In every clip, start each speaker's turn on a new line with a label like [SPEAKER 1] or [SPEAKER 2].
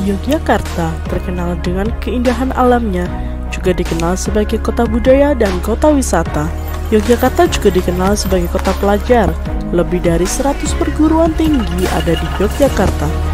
[SPEAKER 1] Yogyakarta terkenal dengan keindahan alamnya, juga dikenal sebagai kota budaya dan kota wisata. Yogyakarta juga dikenal sebagai kota pelajar. Lebih dari 100 perguruan tinggi ada di Yogyakarta.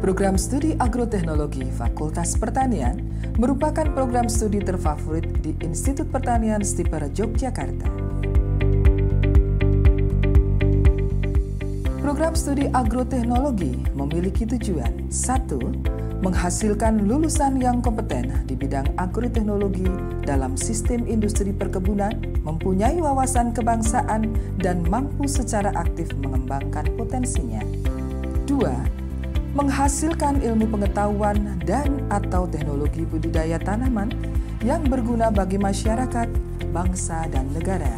[SPEAKER 2] Program Studi Agroteknologi Fakultas Pertanian merupakan program studi terfavorit di Institut Pertanian INSTIPER Yogyakarta. Program Studi Agroteknologi memiliki tujuan 1. Menghasilkan lulusan yang kompeten di bidang agroteknologi dalam sistem industri perkebunan, mempunyai wawasan kebangsaan, dan mampu secara aktif mengembangkan potensinya. 2. Menghasilkan ilmu pengetahuan dan atau teknologi budidaya tanaman yang berguna bagi masyarakat, bangsa, dan negara.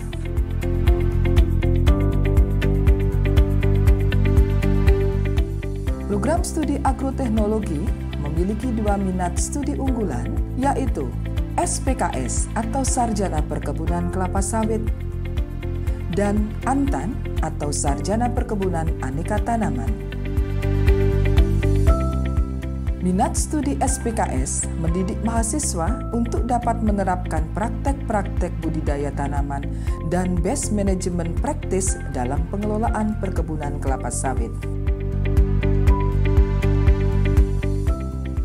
[SPEAKER 2] Program studi agroteknologi memiliki 2 minat studi unggulan, yaitu SPKS atau Sarjana Perkebunan Kelapa Sawit dan ANTAN atau Sarjana Perkebunan Aneka Tanaman. Minat studi SPKS mendidik mahasiswa untuk dapat menerapkan praktek-praktek budidaya tanaman dan best management practice dalam pengelolaan perkebunan kelapa sawit.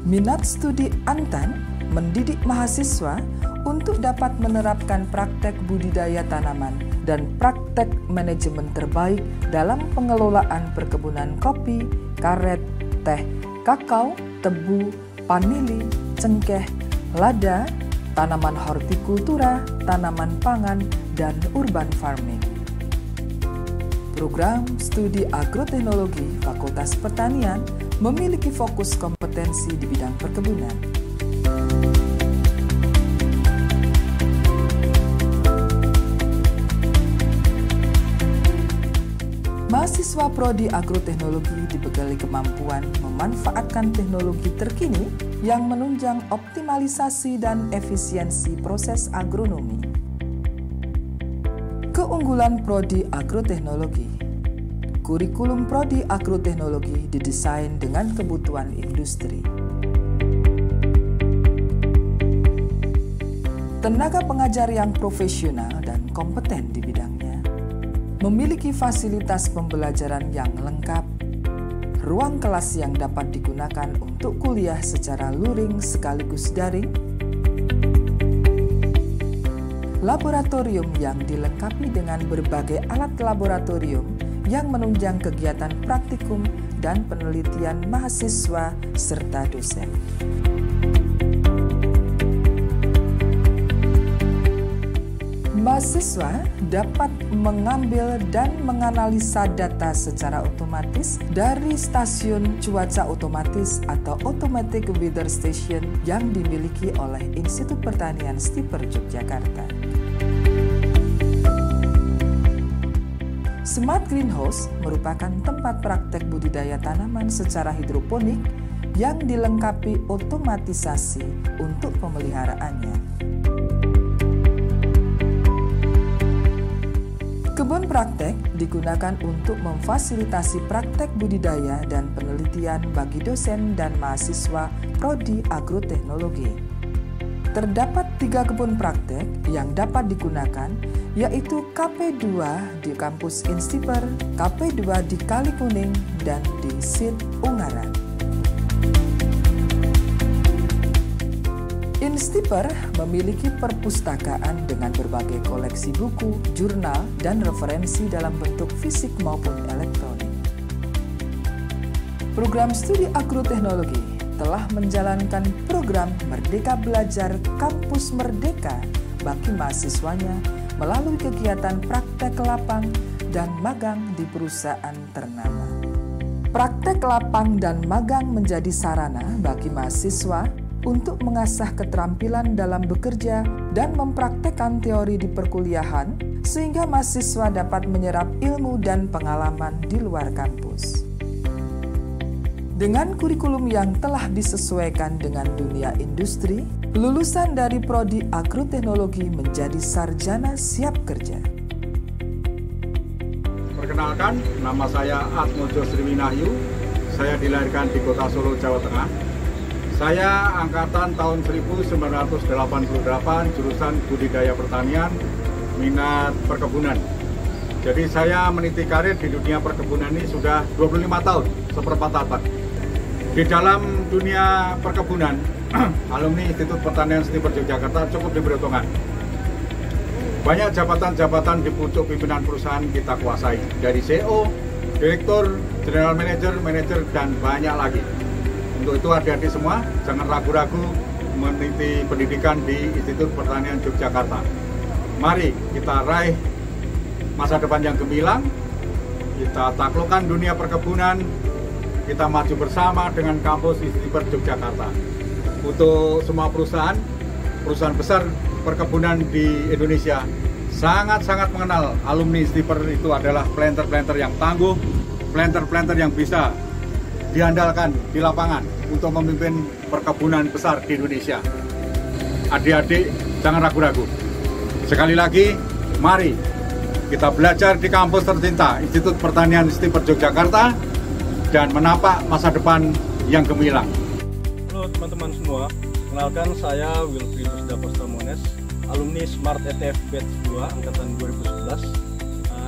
[SPEAKER 2] Minat studi ANTAN mendidik mahasiswa untuk dapat menerapkan praktek budidaya tanaman dan praktek manajemen terbaik dalam pengelolaan perkebunan kopi, karet, teh, kakao, tebu, vanili, cengkeh, lada, tanaman hortikultura, tanaman pangan, dan urban farming. Program Studi Agroteknologi Fakultas Pertanian memiliki fokus kompetensi di bidang perkebunan. Mahasiswa Prodi Agroteknologi dibekali kemampuan memanfaatkan teknologi terkini yang menunjang optimalisasi dan efisiensi proses agronomi. Keunggulan Prodi Agroteknologi. Kurikulum Prodi Agroteknologi didesain dengan kebutuhan industri. Tenaga pengajar yang profesional dan kompeten di bidangnya. Memiliki fasilitas pembelajaran yang lengkap, ruang kelas yang dapat digunakan untuk kuliah secara luring sekaligus daring, laboratorium yang dilengkapi dengan berbagai alat laboratorium yang menunjang kegiatan praktikum dan penelitian mahasiswa serta dosen. Mahasiswa dapat mengambil dan menganalisa data secara otomatis dari stasiun cuaca otomatis atau Automatic Weather Station yang dimiliki oleh Institut Pertanian INSTIPER Yogyakarta. Smart Greenhouse merupakan tempat praktek budidaya tanaman secara hidroponik yang dilengkapi otomatisasi untuk pemeliharaannya. Kebun praktek digunakan untuk memfasilitasi praktek budidaya dan penelitian bagi dosen dan mahasiswa Prodi Agroteknologi. Terdapat 3 kebun praktek yang dapat digunakan, yaitu KP2 di kampus INSTIPER, KP2 di Kalikuning, dan di SIT Ungaran. INSTIPER memiliki perpustakaan dengan berbagai koleksi buku, jurnal, dan referensi dalam bentuk fisik maupun elektronik. Program Studi Agroteknologi telah menjalankan program Merdeka Belajar Kampus Merdeka bagi mahasiswanya melalui kegiatan praktek lapang dan magang di perusahaan ternama. Praktek lapang dan magang menjadi sarana bagi mahasiswa untuk mengasah keterampilan dalam bekerja dan mempraktekkan teori di perkuliahan sehingga mahasiswa dapat menyerap ilmu dan pengalaman di luar kampus. Dengan kurikulum yang telah disesuaikan dengan dunia industri, lulusan dari Prodi Agroteknologi menjadi sarjana siap kerja.
[SPEAKER 3] Perkenalkan, nama saya Atmojo Sriwinahyu. Saya dilahirkan di Kota Solo, Jawa Tengah. Saya angkatan tahun 1988, jurusan budidaya pertanian, minat perkebunan. Jadi saya meniti karir di dunia perkebunan ini sudah 25 tahun, seperempat abad. Di dalam dunia perkebunan, alumni Institut Pertanian INSTIPER Yogyakarta cukup diperhitungkan. Banyak jabatan-jabatan di pucuk pimpinan perusahaan kita kuasai, dari CEO, direktur, general manager, manajer, dan banyak lagi. Untuk itu adik-adik semua, jangan ragu-ragu meniti pendidikan di Institut Pertanian Yogyakarta. Mari kita raih masa depan yang gemilang, kita taklukkan dunia perkebunan, kita maju bersama dengan kampus INSTIPER Yogyakarta. Untuk semua perusahaan besar perkebunan di Indonesia sangat-sangat mengenal alumni INSTIPER itu adalah planter-planter yang tangguh, planter-planter yang bisa diandalkan di lapangan untuk memimpin perkebunan besar di Indonesia. Adik-adik, jangan ragu-ragu. Sekali lagi, mari kita belajar di kampus tercinta Institut Pertanian INSTIPER Yogyakarta dan menapak masa depan yang gemilang.
[SPEAKER 4] Halo teman-teman semua, kenalkan saya Wilfriedus Dapostamones, alumni Smart ETF Batch 2 Angkatan 2011.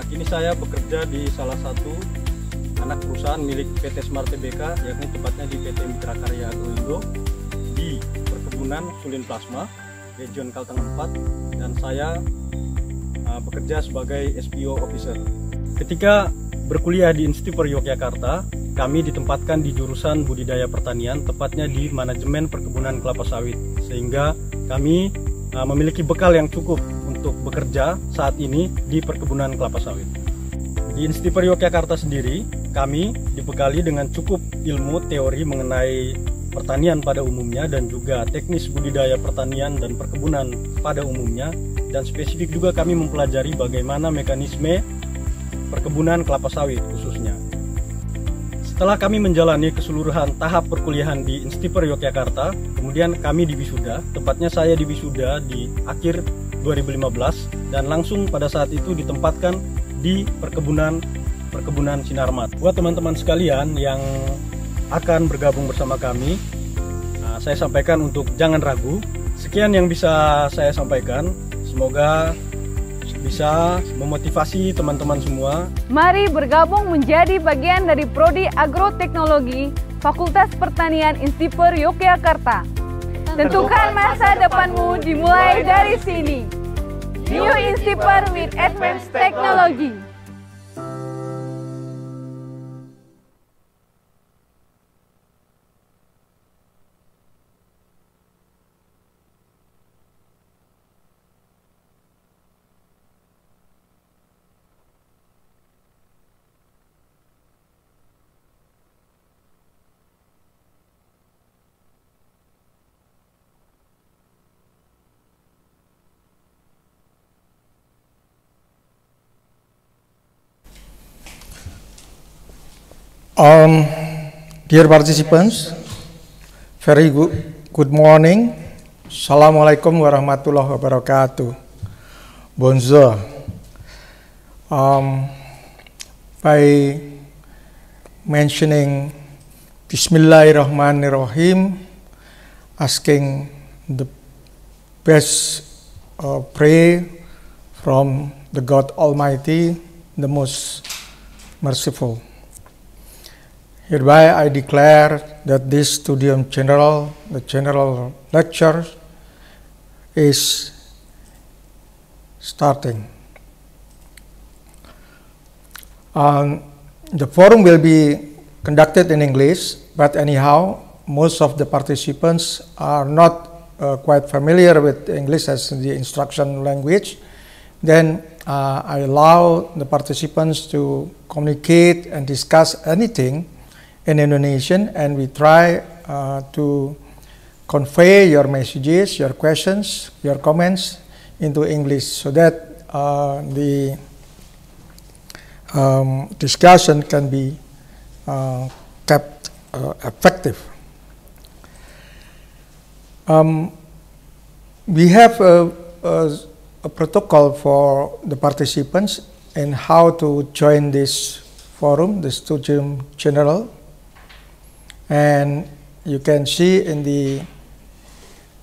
[SPEAKER 4] Kini saya bekerja di salah satu anak perusahaan milik PT Smart Tbk, yakni tepatnya di PT Mitra Karya Agroindo di perkebunan Sulin Plasma, Region Kalteng 4, dan saya bekerja sebagai SPO Officer. Ketika berkuliah di INSTIPER Yogyakarta, kami ditempatkan di jurusan budidaya pertanian, tepatnya di manajemen perkebunan kelapa sawit, sehingga kami memiliki bekal yang cukup untuk bekerja saat ini di perkebunan kelapa sawit. Di INSTIPER Yogyakarta sendiri, kami dibekali dengan cukup ilmu teori mengenai pertanian pada umumnya dan juga teknis budidaya pertanian dan perkebunan pada umumnya, dan spesifik juga kami mempelajari bagaimana mekanisme perkebunan kelapa sawit khususnya. Setelah kami menjalani keseluruhan tahap perkuliahan di INSTIPER Yogyakarta, kemudian kami diwisuda, tepatnya saya diwisuda di akhir 2015 dan langsung pada saat itu ditempatkan di perkebunan Sinarmat. Buat teman-teman sekalian yang akan bergabung bersama kami, saya sampaikan untuk jangan ragu. Sekian yang bisa saya sampaikan, semoga bisa memotivasi teman-teman semua.
[SPEAKER 5] Mari bergabung menjadi bagian dari Prodi Agroteknologi Fakultas Pertanian INSTIPER Yogyakarta. Tentukan masa depanmu dimulai dari sini. New INSTIPER with Advanced Technology.
[SPEAKER 6] Dear participants, very good morning. Assalamualaikum warahmatullahi wabarakatuh. Bonjour. By mentioning Bismillahirrahmanirrahim, asking the best prayer from the God Almighty, the most merciful. Hereby I declare that this Studium General, the general lecture, is starting. The forum will be conducted in English, but anyhow, most of the participants are not quite familiar with English as the instruction language. Then I allow the participants to communicate and discuss anything in Indonesian, and we try to convey your messages, your questions, your comments into English so that the discussion can be kept effective. We have a protocol for the participants and how to join this forum, the Studium General. And you can see in the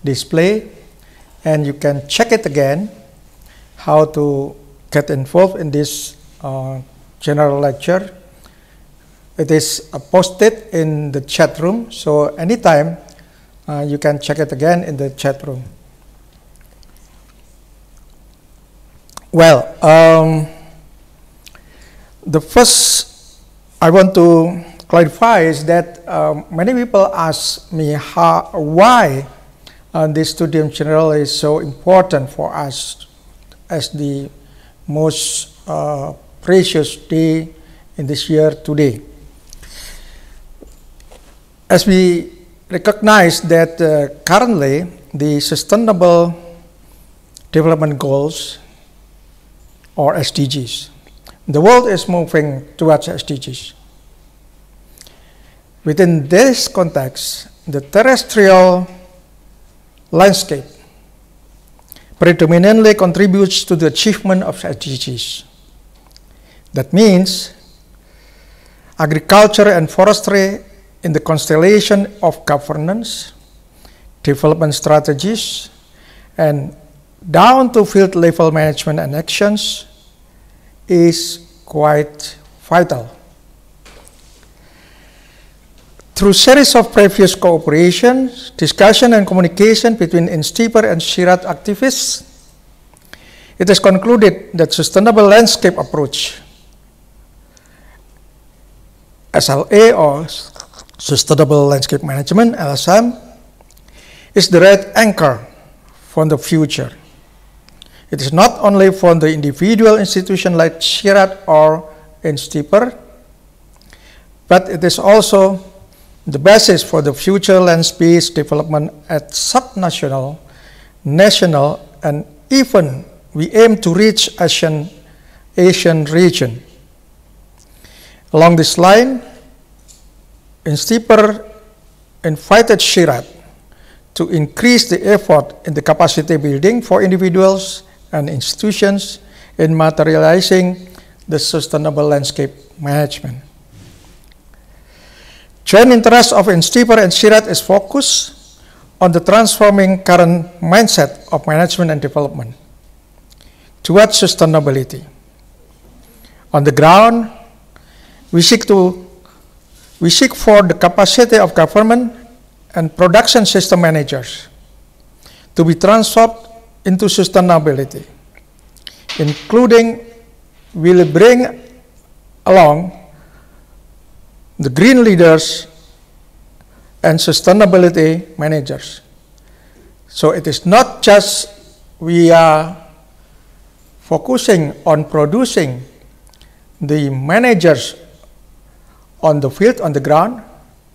[SPEAKER 6] display, and you can check it again, how to get involved in this general lecture It is posted in the chat room, so anytime you can check it again in the chat room. Well, the first I want to clarify is that many people ask me why this Studium Generale is so important for us as the most precious day in this year today. As we recognize that currently the Sustainable Development Goals, or SDGs, the world is moving towards SDGs. Within this context, the terrestrial landscape predominantly contributes to the achievement of SDGs. That means agriculture and forestry in the constellation of governance, development strategies, and down to field level management and actions is quite vital. Through series of previous cooperation, discussion and communication between INSTIPER and SHIRAT activists, it is concluded that sustainable landscape approach, SLA or Sustainable Landscape Management, LSM, is the right anchor for the future. It is not only for the individual institution like SHIRAT or INSTIPER, but it is also the basis for the future land-based development at subnational, national, and even we aim to reach Asian region. Along this line, INSTIPER invited SHIRAT to increase the effort in the capacity building for individuals and institutions in materializing the sustainable landscape management. Joint interest of INSTIPER and SHIRAT is focused on the transforming current mindset of management and development towards sustainability. On the ground, we seek for the capacity of government and production system managers to be transformed into sustainability, including will bring along the green leaders and sustainability managers. So it is not just we are focusing on producing the managers on the field, on the ground,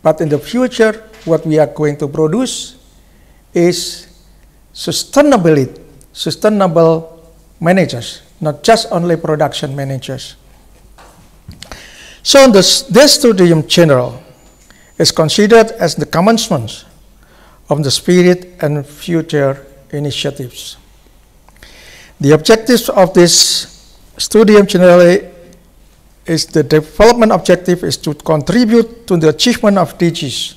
[SPEAKER 6] but in the future what we are going to produce is sustainable managers, not just only production managers. So this Studium Generale is considered as the commencement of the spirit and future initiatives. The objectives of this Studium Generale is the development objective is to contribute to the achievement of SDGs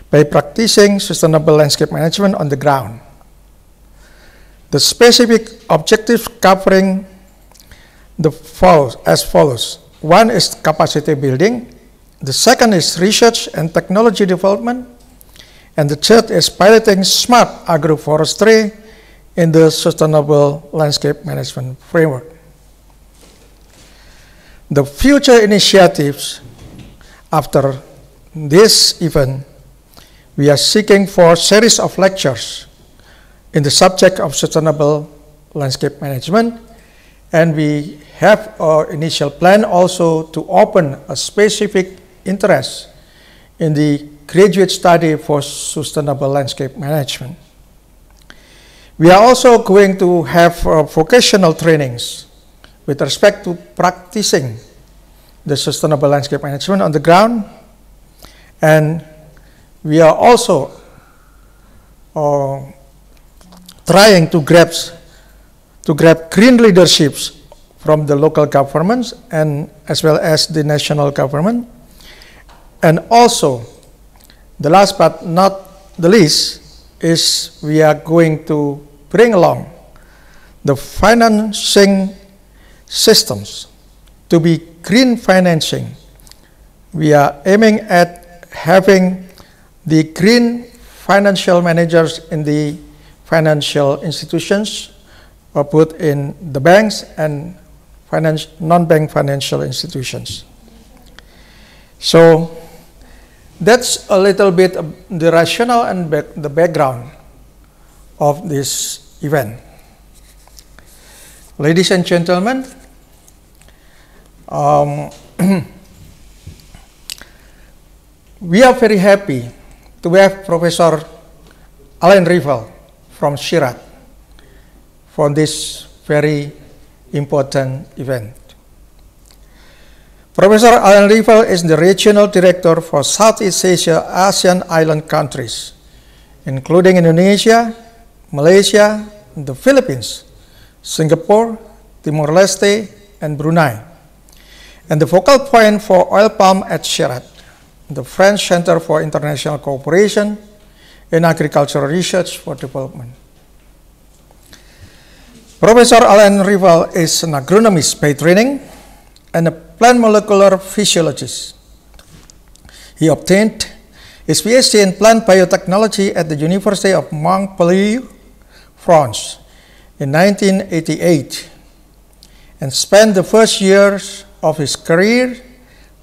[SPEAKER 6] by practicing sustainable landscape management on the ground. The specific objectives covering as follows. One is capacity building, the second is research and technology development, and the third is piloting smart agroforestry in the sustainable landscape management framework. The future initiatives after this event, we are seeking for a series of lectures in the subject of sustainable landscape management, and we have our initial plan also to open a specific interest in the graduate study for sustainable landscape management. We are also going to have vocational trainings with respect to practicing the sustainable landscape management on the ground, and we are also trying to grab green leaderships from the local governments and as well as the national government. And also, the last but not the least is we are going to bring along the financing systems to be green financing we are aiming at having the green financial managers in the financial institutions, both in the banks and non-bank financial institutions. So that's a little bit of the rationale and the background of this event. Ladies and gentlemen, we are very happy to have Professor Alain Rival from Sirat for this very important event. Professor Alain Rival is the Regional Director for Southeast Asia ASEAN island countries, including Indonesia, Malaysia, the Philippines, Singapore, Timor-Leste, and Brunei, and the focal point for oil palm at Sirat, the French Center for International Cooperation in Agricultural Research for Development. Professor Alain Rival is an agronomist by training and a plant molecular physiologist. He obtained his PhD in plant biotechnology at the University of Montpellier, France, in 1988, and spent the first years of his career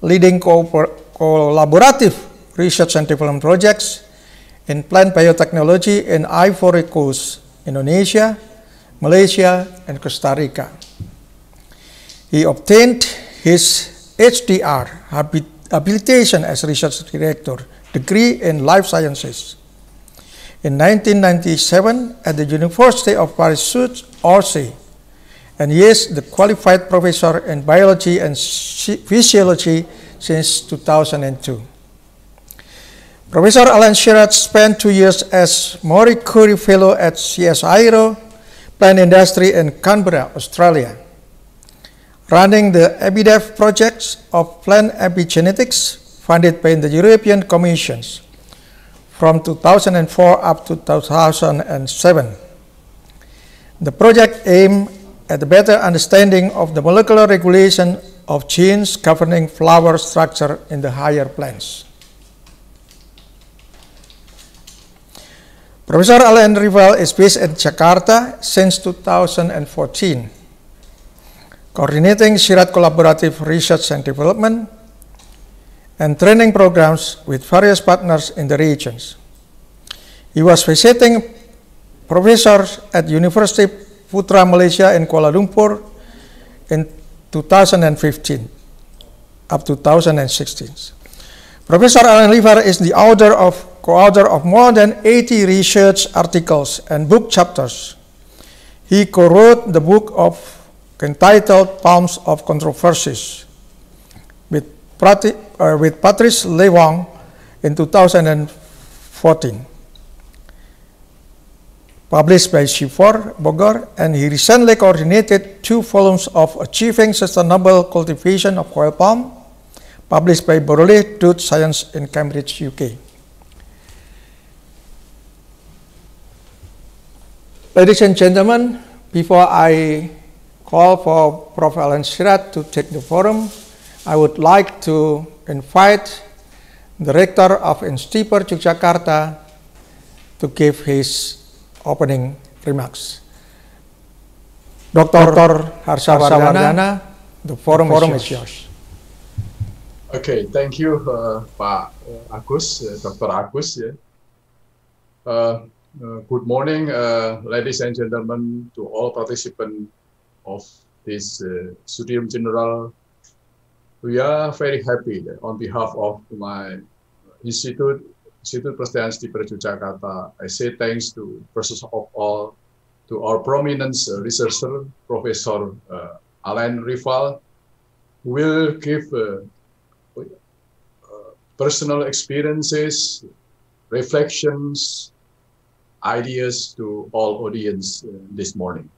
[SPEAKER 6] leading collaborative research and development projects in plant biotechnology in Ivory Coast, Indonesia, Malaysia, and Costa Rica. He obtained his HDR, habilitation as research director, degree in life sciences in 1997 at the University of Paris-Sud-Orsay, and he is the qualified professor in biology and physiology since 2002. Professor Alain Sirat spent 2 years as Marie Curie Fellow at CSIRO Plant Industry in Canberra, Australia, running the EBIDEF projects of plant epigenetics funded by the European Commissions from 2004 up to 2007. The project aimed at a better understanding of the molecular regulation of genes governing flower structure in the higher plants. Professor Alain Rival is based at Jakarta since 2014, coordinating Sirat Collaborative Research and Development and training programs with various partners in the regions. He was visiting professors at University Putra Malaysia in Kuala Lumpur in 2015 up to 2016. Professor Alain Rival is the co-author of more than 80 research articles and book chapters. He co-wrote the book entitled Palms of Controversies with Patrice Lewang in 2014, published by C4 Bogor, and he recently coordinated 2 volumes of Achieving Sustainable Cultivation of Oil Palm, published by Borley Dutch Science in Cambridge, UK. Ladies and gentlemen, before I call for Prof. Alain Sirat to take the forum, I would like to invite the Rector of INSTIPER Yogyakarta to give his opening remarks. Dr. Harsawardana, the forum is yours.
[SPEAKER 7] Okay, thank you, Pak Agus, Dr. Agus. Good morning, ladies and gentlemen, to all participants of this Studium Generale. We are very happy that on behalf of my Institute Pertanian INSTIPER Yogyakarta, I say thanks to, first of all, to our prominent researcher, Professor Alain Rival, who will give personal experiences, reflections, ideas to all audience this morning.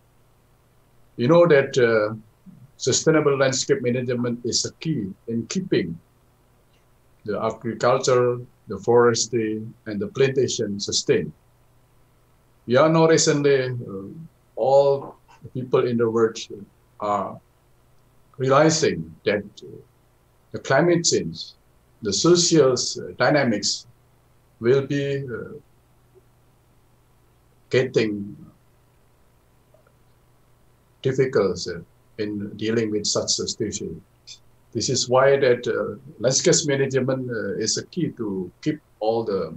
[SPEAKER 7] You know that sustainable landscape management is a key in keeping the agriculture, the forestry, and the plantation sustained. We are now recently, all the people in the world are realizing that the climate change the social dynamics will be getting difficult in dealing with such a situation. This is why that landscape management is a key to keep all the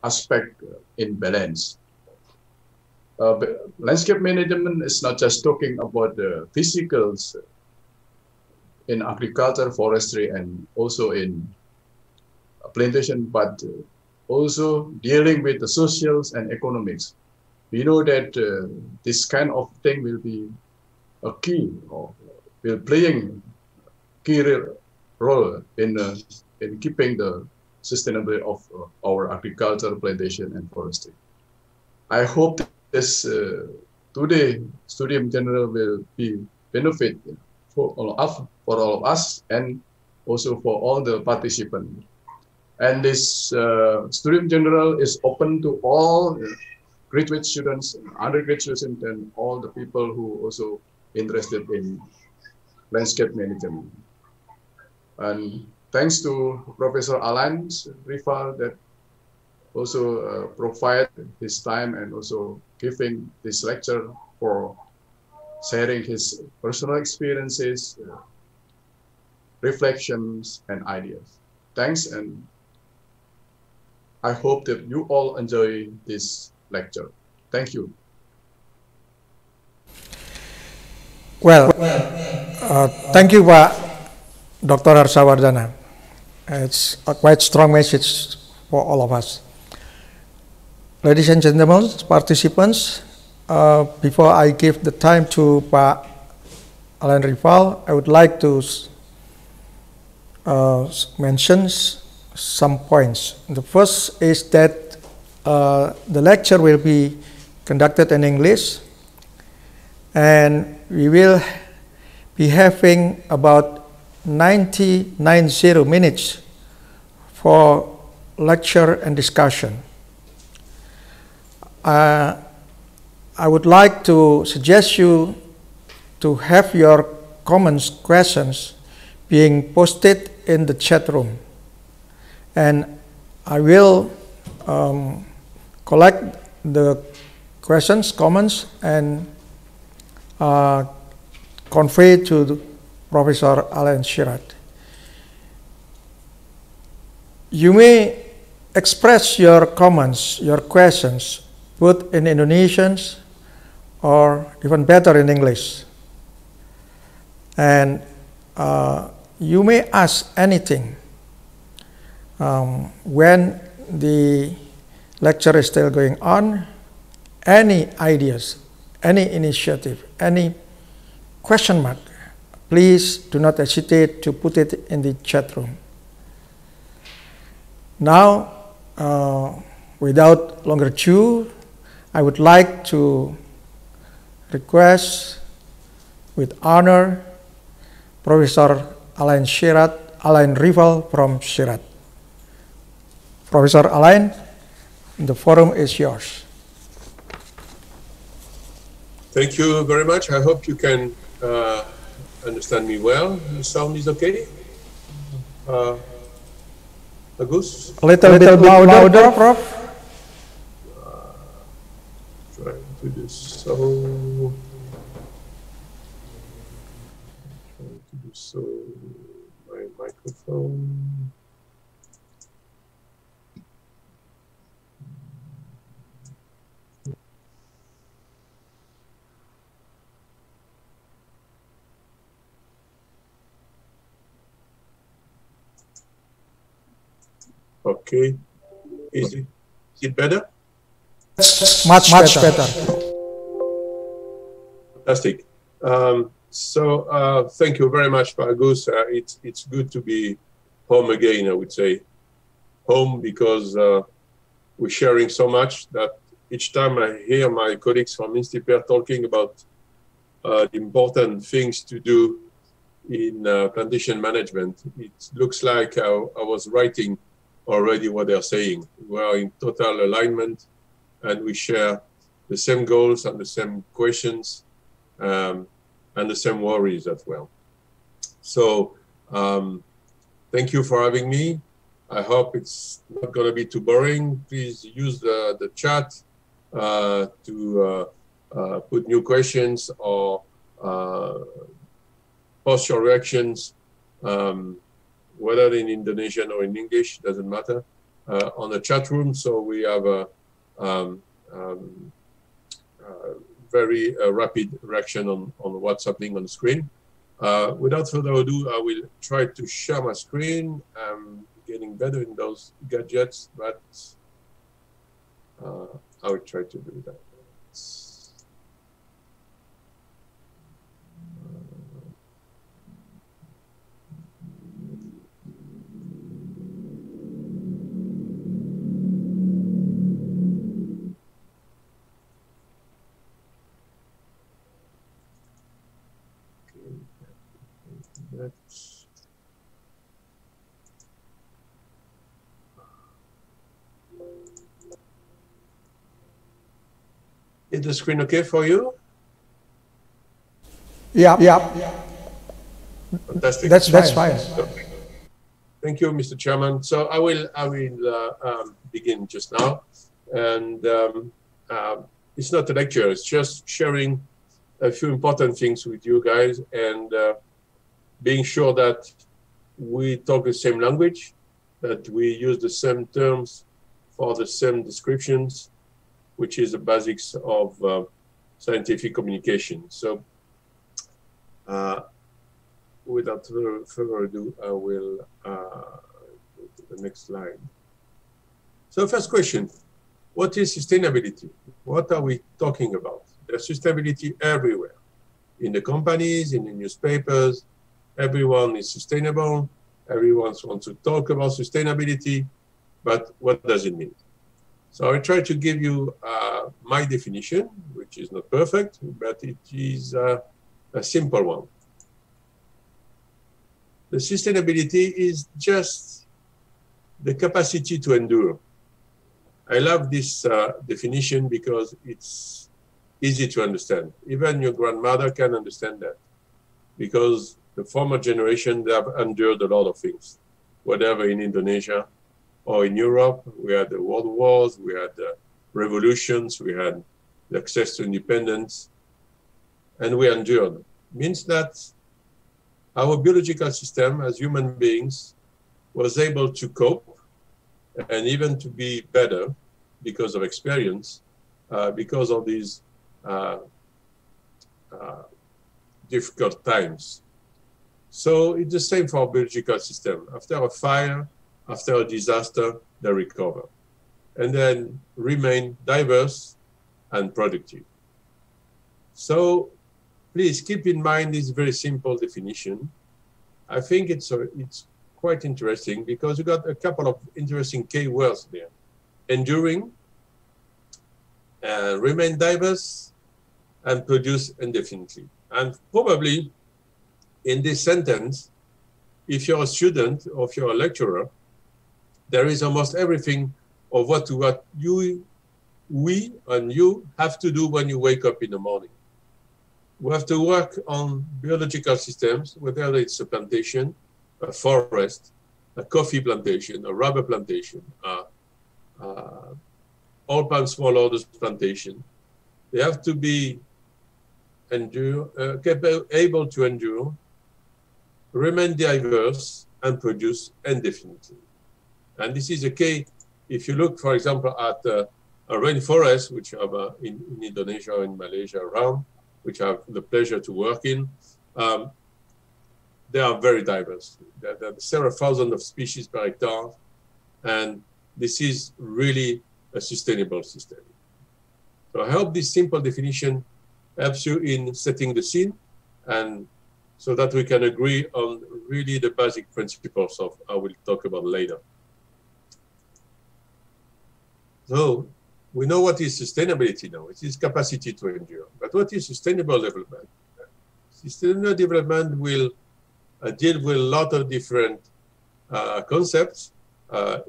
[SPEAKER 7] aspect in balance. Landscape management is not just talking about the physicals in agriculture, forestry, and also in plantation, but also dealing with the socials and economics. We know that this kind of thing will be a key, or will playing key role in keeping the sustainability of our agriculture, plantation, and forestry. I hope this today Studium Generale will be benefit for all of us and also for all the participants. And this Studium Generale is open to all graduate students, undergraduate students, and all the people who also interested in landscape management. And thanks to Professor Alain Rival that also provide his time and also giving this lecture for sharing his personal experiences, reflections, and ideas. Thanks, and I hope that you all enjoy this lecture. Thank you.
[SPEAKER 6] Well, thank you, Pak Dr. Harsawardana. It's a quite strong message for all of us. Ladies and gentlemen, participants, before I give the time to Pak Alain Rival, I would like to mention some points. The first is that the lecture will be conducted in English, and we will be having about 90 minutes for lecture and discussion. I would like to suggest you to have your comments, questions being posted in the chat room, and I will collect the questions, comments, and convey to Professor Alain Chirat. You may express your comments, your questions, both in Indonesian or even better in English. And you may ask anything when the lecture is still going on, any ideas, any initiative, any question mark, please do not hesitate to put it in the chat room. Now, without longer ado, I would like to request with honor Professor Alain Rival from Chirat. Professor Alain, the forum is yours.
[SPEAKER 8] Thank you very much. I hope you can understand me well. The sound is okay? Agus?
[SPEAKER 6] A little bit louder, Prof.
[SPEAKER 8] Trying to do so. Trying to do so. My microphone. Okay, is it better?
[SPEAKER 6] Much better.
[SPEAKER 8] Fantastic. Thank you very much, Agus. It's good to be home again, I would say. Home because we're sharing so much that each time I hear my colleagues from INSTIPER talking about the important things to do in plantation management, it looks like I was writing already what they're saying. We are in total alignment and we share the same goals and the same questions and the same worries as well. So thank you for having me. I hope it's not going to be too boring. Please use the chat to put new questions or post your reactions, whether in Indonesian or in English, doesn't matter, on the chat room. So we have a very rapid reaction on what's happening on the screen. Without further ado, I will try to share my screen. I'm getting better in those gadgets, but I will try to do that. Is the screen okay for you?
[SPEAKER 6] Yeah.
[SPEAKER 8] Fantastic.
[SPEAKER 6] That's fine.
[SPEAKER 8] Thank you, Mr. Chairman. So I will begin just now, and it's not a lecture. It's just sharing a few important things with you guys, and being sure that we talk the same language, that we use the same terms for the same descriptions, which is the basics of scientific communication. So without further ado, I will go to the next slide. So first question, what is sustainability? What are we talking about? There's sustainability everywhere. In the companies, in the newspapers, everyone is sustainable. Everyone wants to talk about sustainability, but what does it mean? So I try to give you my definition, which is not perfect, but it is a simple one. The sustainability is just the capacity to endure. I love this definition because it's easy to understand. Even your grandmother can understand that, because the former generation, they have endured a lot of things, whatever in Indonesia or in Europe. We had the world wars, we had the revolutions, we had the access to independence, and we endured. Means that our biological system as human beings was able to cope and even to be better because of experience, because of these difficult times. So it's the same for our biological system. After a fire, after a disaster, they recover and then remain diverse and productive. So please keep in mind this very simple definition. I think it's quite interesting because you got a couple of interesting key words there. Enduring, remain diverse, and produce indefinitely. And probably in this sentence, if you're a student or if you're a lecturer, there is almost everything of what we and you have to do when you wake up in the morning. We have to work on biological systems, whether it's a plantation, a forest, a coffee plantation, a rubber plantation, all palm smallholders plantation. They have to be able to endure, remain diverse, and produce indefinitely. And this is a key. If you look, for example, at a rainforest, which have in Indonesia or in Malaysia around, which I have the pleasure to work in, they are very diverse. There are several thousands of species per hectare, and this is really a sustainable system. So I hope this simple definition helps you in setting the scene, and so that we can agree on really the basic principles of I will talk about later. So we know what is sustainability now. It is capacity to endure. But what is sustainable development? Sustainable development will deal with a lot of different concepts,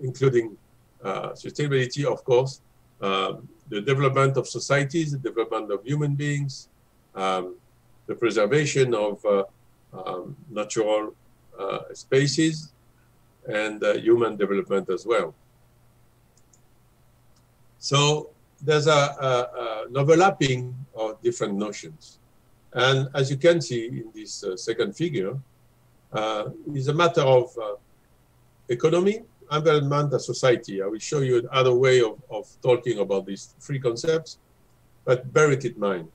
[SPEAKER 8] including sustainability, of course, the development of societies, the development of human beings, the preservation of natural spaces, and human development as well. So there's an overlapping of different notions. And as you can see in this second figure, it's a matter of economy, environment, and society. I will show you another way of talking about these three concepts, but bear it in mind.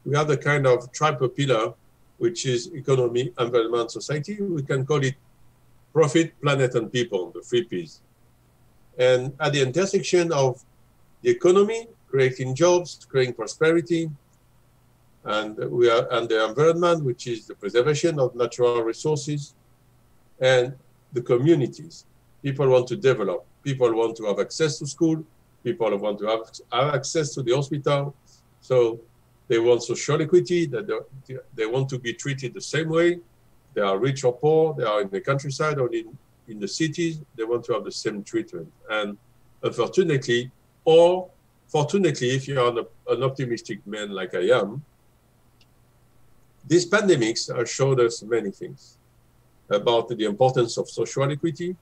[SPEAKER 8] We have the kind of triple pillar, which is economy, environment, society. We can call it profit, planet, and people, the three Ps. And at the intersection of the economy, creating jobs, creating prosperity, and the environment, which is the preservation of natural resources, and the communities. People want to develop. People want to have access to school. People want to have access to the hospital. So they want social equity, that they want to be treated the same way. They are rich or poor, they are in the countryside or in the cities, they want to have the same treatment. And unfortunately, or fortunately, if you are an optimistic man like I am, these pandemics have showed us many things about the importance of social equity,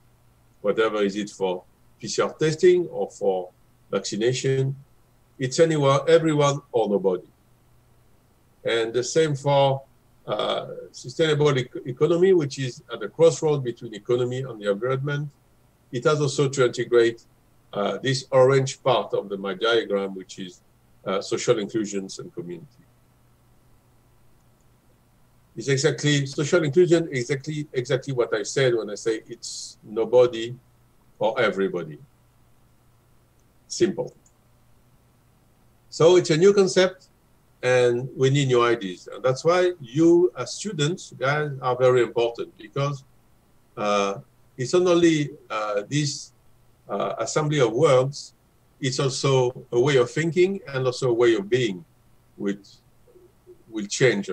[SPEAKER 8] whatever is it for PCR testing or for vaccination. It's everyone or nobody. And the same for sustainable economy, which is at the crossroad between economy and the environment. It has also to integrate this orange part of my diagram, which is social inclusions and community. It's exactly, social inclusion, exactly what I said when I say it's nobody or everybody. Simple. So it's a new concept and we need new ideas. And that's why you as students, guys, are very important, because it's not only this assembly of words, it's also a way of thinking and also a way of being which will change.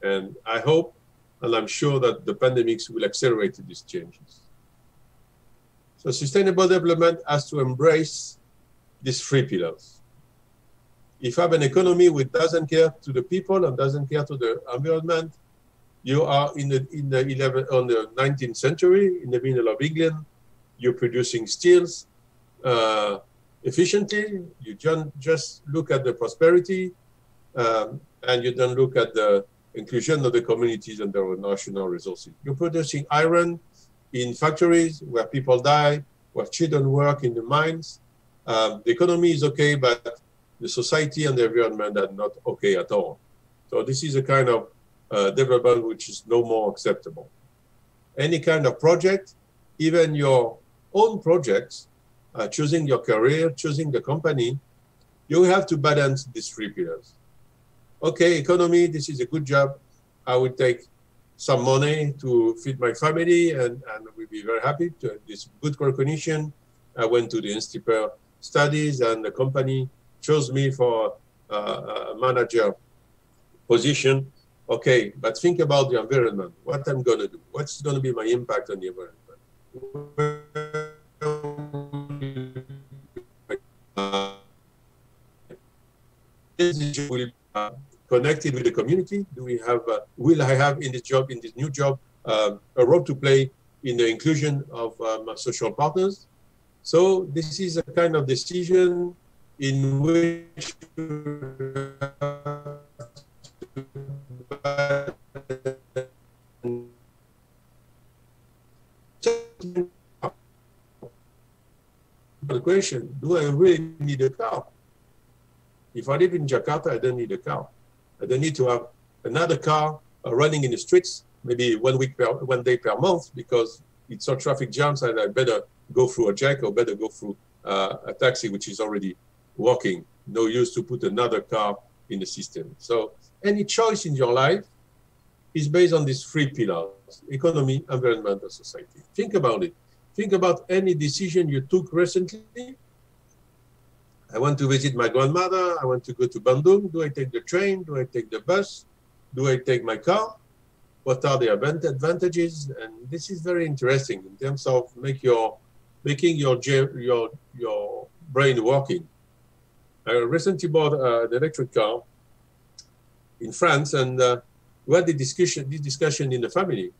[SPEAKER 8] And I hope, and I'm sure that the pandemics will accelerate these changes. So sustainable development has to embrace these three pillars. If you have an economy which doesn't care to the people and doesn't care to the environment, you are on the 19th century, in the middle of England. You're producing steels efficiently. You just look at the prosperity, and you don't look at the inclusion of the communities and their national resources. You're producing iron in factories where people die, where children work in the mines. The economy is okay, but the society and the environment are not okay at all. So this is a kind of development which is no more acceptable. Any kind of project, even your own projects, choosing your career, choosing the company, you have to balance these three pillars. Okay, economy, this is a good job. I will take some money to feed my family and we'll be very happy to have this good recognition. I went to the INSTIPER studies and the company chose me for a manager position. Okay, but think about the environment. What I'm going to do? What's going to be my impact on the environment? This will be connected with the community. Do we have? Will I have in this job, in this new job, a role to play in the inclusion of my social partners? So this is a kind of decision in which the question, do I really need a car? If I live in Jakarta, I don't need a car. I don't need to have another car running in the streets, maybe one day per month, because it's all traffic jams and I better go through a jack or better go through a taxi which is already working. No use to put another car in the system. So any choice in your life is based on these three pillars: economy, environment, and society. Think about it. Think about any decision you took recently. I want to visit my grandmother. I want to go to Bandung. Do I take the train? Do I take the bus? Do I take my car? What are the advantages? And this is very interesting in terms of making your brain working. I recently bought an electric car in France, and we had this discussion in the family,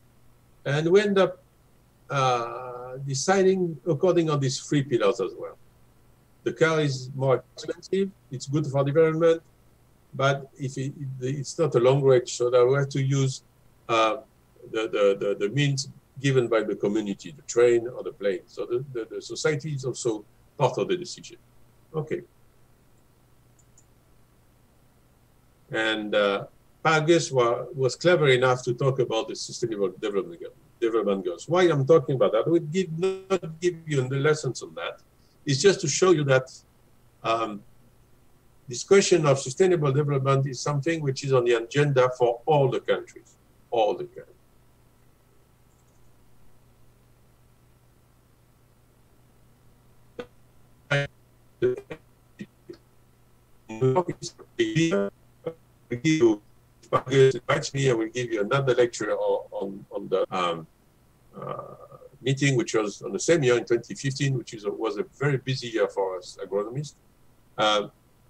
[SPEAKER 8] and we end up deciding according on these three pillars as well. The car is more expensive, it's good for development, but if it's not a long range, so that we have to use the means given by the community, the train or the plane. So the society is also part of the decision. Okay. And Pargus was clever enough to talk about the sustainable development goals. Why I'm talking about that? I would not give you the lessons on that. It's just to show you that this question of sustainable development is something which is on the agenda for all the countries, all the countries. Invites me, I will give you another lecture on the meeting, which was on the same year in 2015, which was a very busy year for us agronomists.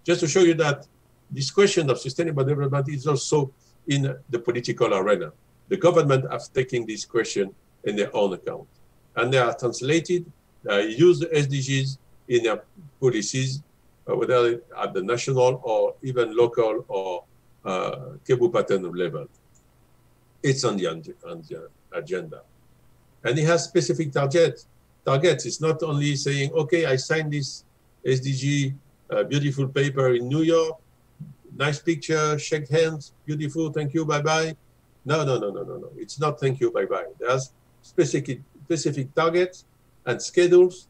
[SPEAKER 8] Just to show you that this question of sustainable development is also in the political arena. The government have taken this question in their own account, and they are translated, use the SDGs in their policies, whether at the national or even local or Kabupaten level. It's on the agenda. And it has specific targets. It's not only saying, okay, I signed this SDG beautiful paper in New York, nice picture, shake hands, beautiful, thank you, bye-bye. No. It's not thank you, bye-bye. There's specific targets and schedules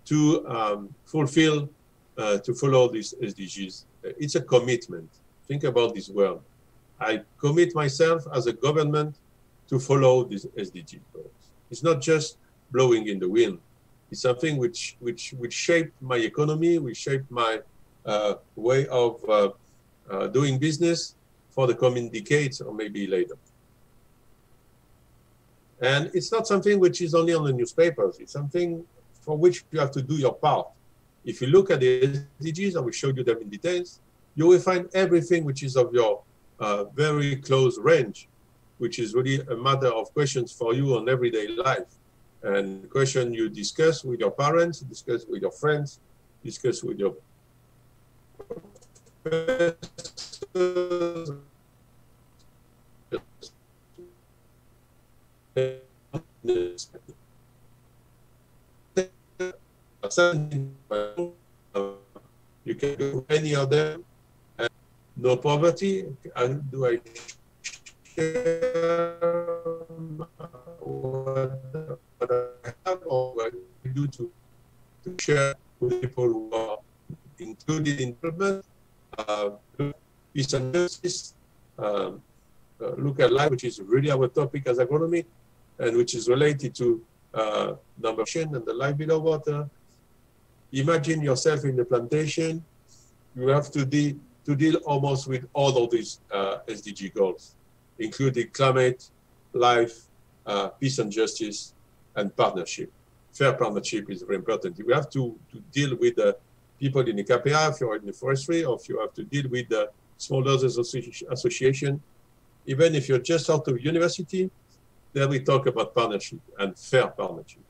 [SPEAKER 8] to fulfill, to follow these SDGs. It's a commitment. Think about this well. I commit myself as a government to follow these SDG goals. It's not just blowing in the wind. It's something which shaped my economy, which shaped my way of doing business for the coming decades or maybe later. And it's not something which is only on the newspapers. It's something for which you have to do your part. If you look at the SDGs, I will show you them in details, you will find everything which is of your very close range, which is really a matter of questions for you on everyday life. And question you discuss with your parents, discuss with your friends, discuss with your you can do any of them. And no poverty. And do I share what I have or what I do to share with people who are included in development? Peace and justice. Look at life, which is really our topic as agronomy, and which is related to number and the life below water. Imagine yourself in the plantation. You have to deal almost with all of these SDG goals, including climate, life, peace and justice, and partnership. Fair partnership is very important. You have to deal with the people in the KPA, if you're in the forestry, or if you have to deal with the smallholders association. Even if you're just out of university, then we talk about partnership and fair partnership.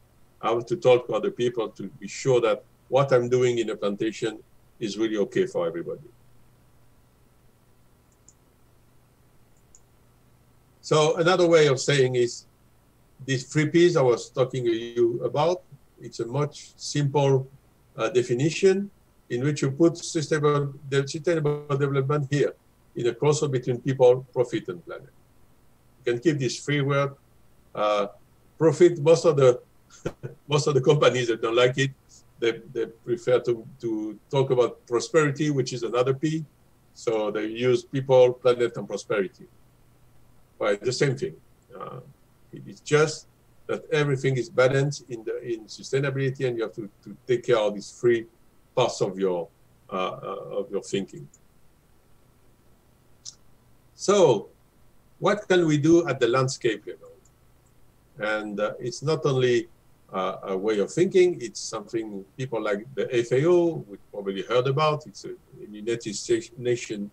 [SPEAKER 8] I have to talk to other people to be sure that what I'm doing in a plantation is really okay for everybody. So another way of saying is these 3 Ps I was talking to you about. It's a much simple definition in which you put sustainable development here in a crossover between people, profit, and planet. You can keep this 3 words. Profit, most of the companies that don't like it, they prefer to talk about prosperity, which is another P. So they use people, planet, and prosperity. But the same thing. It's just that everything is balanced in sustainability, and you have to take care of these 3 parts of your thinking. So, what can we do at the landscape level? And it's not only a way of thinking, it's something people like the FAO, we probably heard about. It's a United Nations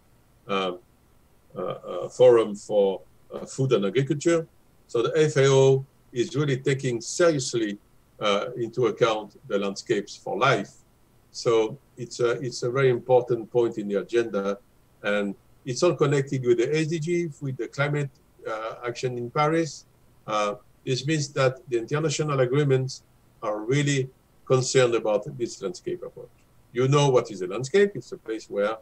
[SPEAKER 8] Forum for Food and Agriculture. So the FAO is really taking seriously into account the landscapes for life. So it's a very important point in the agenda, and it's all connected with the SDG, with the climate action in Paris. This means that the international agreements are really concerned about this landscape approach. You know what is a landscape? It's a place where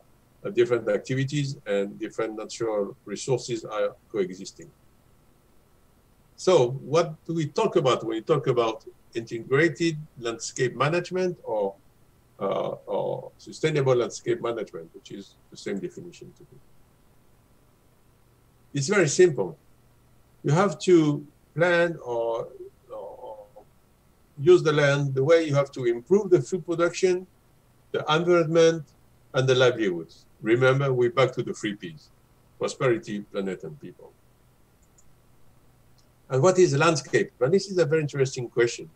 [SPEAKER 8] different activities and different natural resources are coexisting. So what do we talk about when we talk about integrated landscape management or sustainable landscape management, which is the same definition to me? It's very simple. You have to plan or use the land the way you have to improve the food production, the environment, and the livelihoods. Remember, we're back to the 3 Ps: prosperity, planet, and people. And what is the landscape? And this is a very interesting question.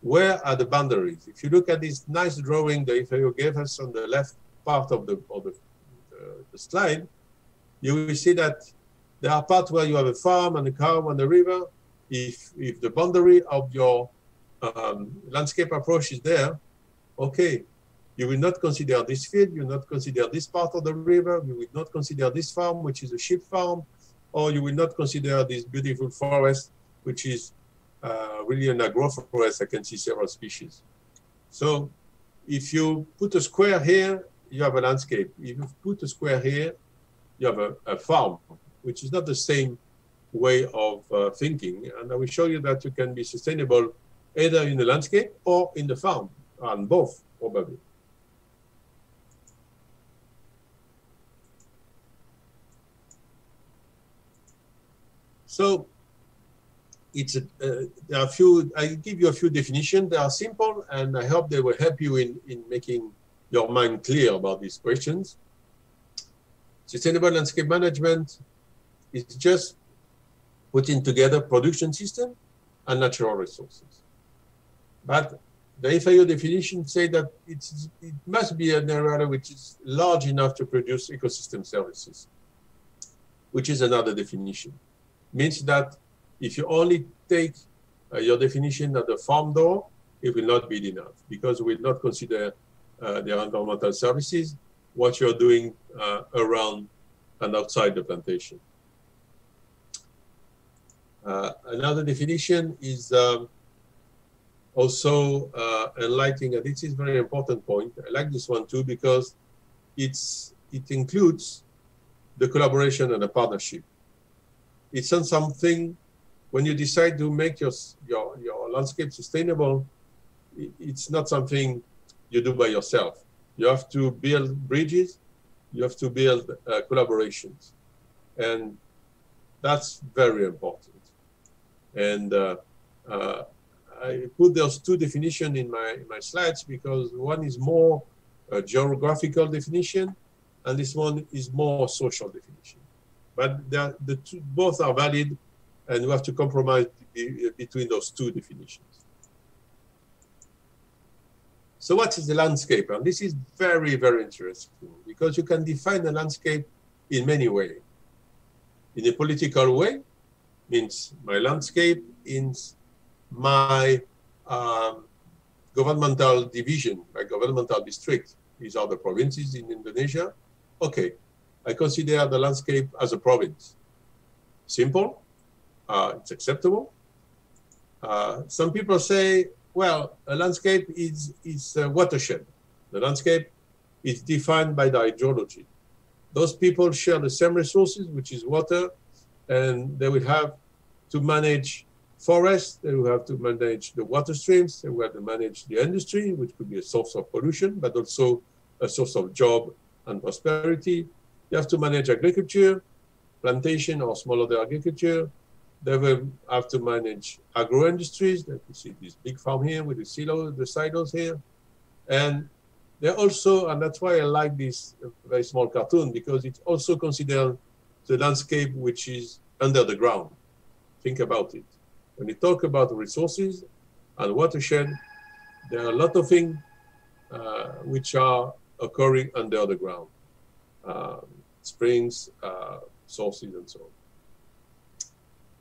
[SPEAKER 8] Where are the boundaries? If you look at this nice drawing that IFAO gave us on the left part of the slide, you will see that there are parts where you have a farm and a cow and a river. If the boundary of your landscape approach is there, okay, you will not consider this field, you will not consider this part of the river, you will not consider this farm, which is a sheep farm, or you will not consider this beautiful forest, which is really an agroforest. I can see several species. So if you put a square here, you have a landscape. If you put a square here, you have a farm, which is not the same way of thinking. And I will show you that you can be sustainable either in the landscape or in the farm, and both, probably. So it's there are a few, I give you a few definitions. They are simple, and I hope they will help you in making your mind clear about these questions. Sustainable landscape management is just putting together production system and natural resources. But the IFAO definition say that it must be an area which is large enough to produce ecosystem services, which is another definition. Means that if you only take your definition at the farm door, it will not be enough, because we will not consider the environmental services, what you're doing around and outside the plantation. Another definition is also enlightening, and this is a very important point. I like this one too, because it includes the collaboration and the partnership. It's not something, when you decide to make your landscape sustainable, it's not something you do by yourself. You have to build bridges, you have to build collaborations. And that's very important. And I put those two definitions in my slides because one is more a geographical definition, and this one is more social definition. But the two, both are valid, and we have to compromise between those two definitions. So what is the landscape? And this is very, very interesting, because you can define the landscape in many ways. In a political way, means my landscape is my governmental division, my governmental district. These are the provinces in Indonesia. Okay, I consider the landscape as a province. Simple, it's acceptable. Some people say, well, a landscape is a watershed. The landscape is defined by the hydrology. Those people share the same resources, which is water, and they will have to manage forests, they will have to manage the water streams, they will have to manage the industry, which could be a source of pollution, but also a source of job and prosperity. You have to manage agriculture, plantation or smallholder agriculture. They will have to manage agro-industries. Like you see this big farm here with the silos here. And they're also, and that's why I like this very small cartoon, because it's also considered the landscape which is under the ground. Think about it. When you talk about resources and watershed, there are a lot of things which are occurring under the ground. Springs, sources, and so on.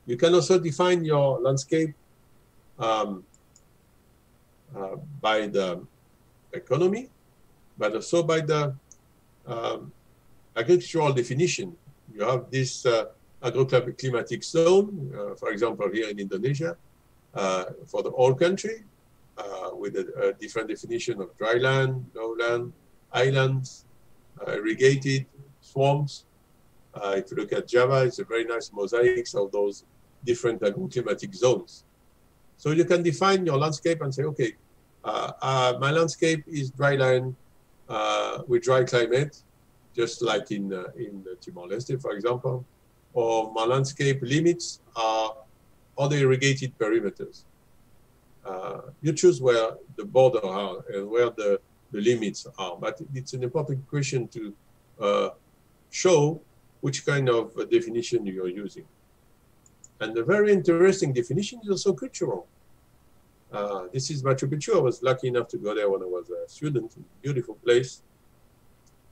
[SPEAKER 8] You can also define your landscape by the economy, but also by the agricultural definition. You have this agroclimatic zone, for example, here in Indonesia, for the whole country, with a different definition of dry land, lowland, islands, irrigated, swamps. If you look at Java, it's a very nice mosaics of those different agroclimatic zones. So you can define your landscape and say, okay, my landscape is dry land with dry climate, just like in Timor-Leste, for example, or my landscape limits are other irrigated perimeters. You choose where the borders are and where the limits are, but it's an important question to show which kind of definition you're using. And a very interesting definition is also cultural. This is Machu Picchu. I was lucky enough to go there when I was a student. Beautiful place.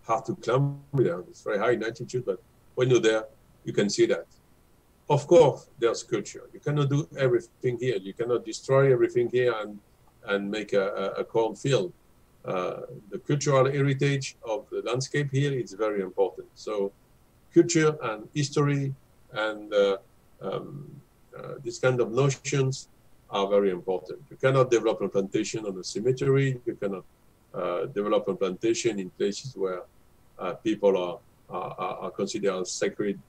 [SPEAKER 8] Hard to climb there. It's very high in altitude, but when you're there, you can see that. Of course, there's culture. You cannot do everything here. You cannot destroy everything here and make a cornfield. The cultural heritage of the landscape here is very important. So culture and history and these kind of notions are very important. You cannot develop a plantation on a cemetery. You cannot develop a plantation in places where people are considered sacred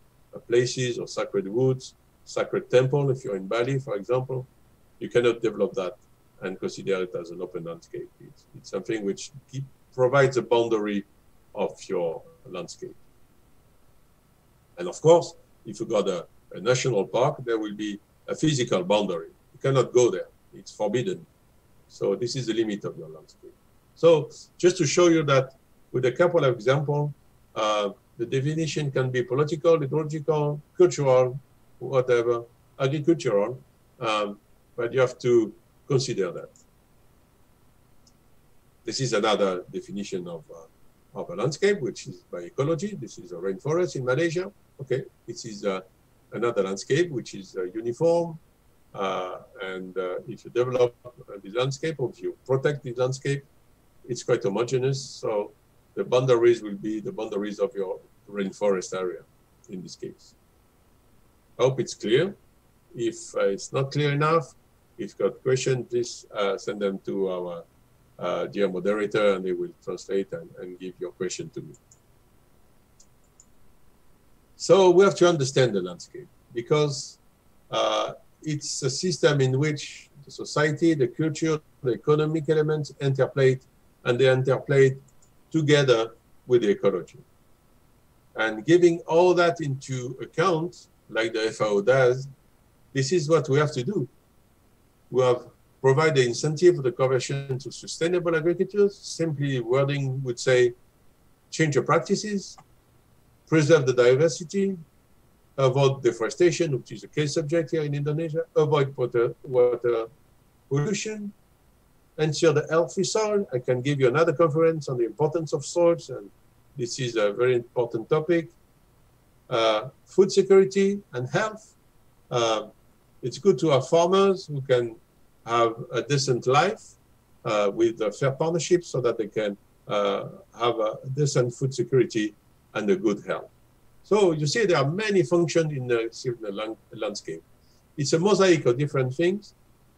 [SPEAKER 8] places or sacred woods, sacred temple. If you're in Bali, for example, you cannot develop that and consider it as an open landscape. It's something which provides a boundary of your landscape. And of course, if you got a national park, there will be a physical boundary. You cannot go there. It's forbidden. So this is the limit of your landscape. So just to show you that with a couple of examples, the definition can be political, liturgical, cultural, whatever, agricultural, but you have to consider that. This is another definition of a landscape, which is by ecology. This is a rainforest in Malaysia. Okay, this is another landscape, which is uniform. And if you develop the landscape, or if you protect the landscape, it's quite homogeneous. So the boundaries will be the boundaries of your rainforest area in this case. I hope it's clear. If it's not clear enough, if you've got questions, please send them to our dear moderator, and they will translate and give your question to me. So we have to understand the landscape, because it's a system in which the society, the culture, the economic elements interplay, and they interplay together with the ecology. And giving all that into account, like the FAO does, this is what we have to do. We have provided the incentive for the conversion to sustainable agriculture. Simply wording would say, change your practices, preserve the diversity, avoid deforestation, which is a case subject here in Indonesia, avoid water pollution, ensure the healthy soil. I can give you another conference on the importance of soils, and this is a very important topic. Food security and health. It's good to have farmers who can have a decent life with fair partnerships, so that they can have a decent food security and a good health. So you see, there are many functions in the landscape. It's a mosaic of different things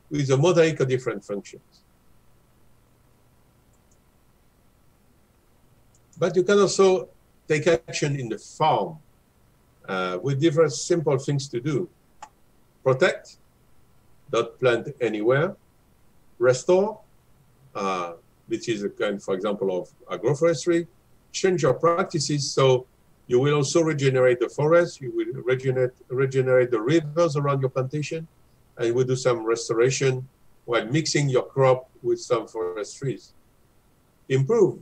[SPEAKER 8] with a mosaic of different functions. But you can also take action in the farm with different simple things to do. Protect, don't plant anywhere. Restore, which is a kind, for example, of agroforestry. Change your practices, so you will also regenerate the forest, you will regenerate the rivers around your plantation, and you will do some restoration while mixing your crop with some forest trees. Improve.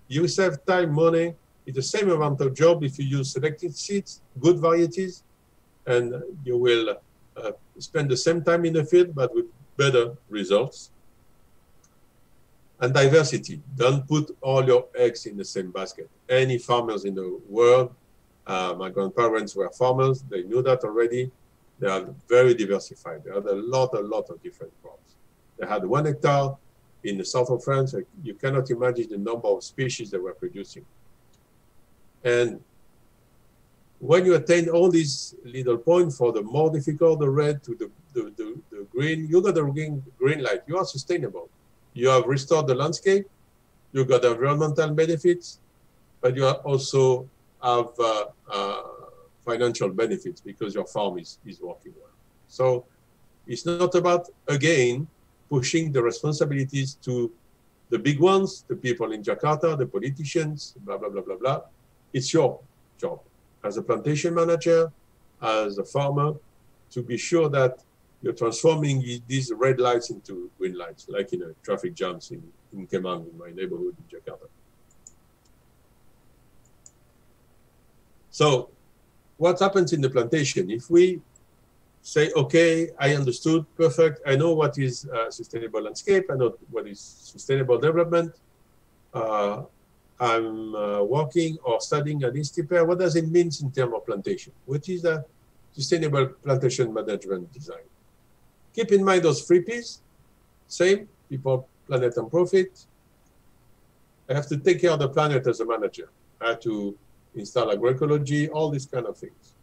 [SPEAKER 8] You save time, money. It's the same amount of job if you use selected seeds, good varieties, and you will spend the same time in the field, but with better results. And diversity. Don't put all your eggs in the same basket. Any farmers in the world, my grandparents were farmers, they knew that already. They are very diversified. They had a lot of different crops. They had 1 hectare in the south of France, you cannot imagine the number of species that we're producing. And when you attain all these little points, for the more difficult, the red to the green, you got the green light. You are sustainable. You have restored the landscape. You got environmental benefits, but you also have financial benefits because your farm is working well. So it's not about, again, pushing the responsibilities to the big ones, the people in Jakarta, the politicians, blah, blah, blah, blah, blah. It's your job as a plantation manager, as a farmer, to be sure that you're transforming these red lights into green lights, like in a traffic jams in Kemang, in my neighborhood in Jakarta. So what happens in the plantation? If we say, okay, I understood, perfect, I know what is sustainable landscape, I know what is sustainable development, I'm working or studying at INSTIPER, what does it mean in terms of plantation? What is the sustainable plantation management design? Keep in mind those 3 Ps, same, people, planet, and profit. I have to take care of the planet as a manager. I have to install agroecology, all these kind of things.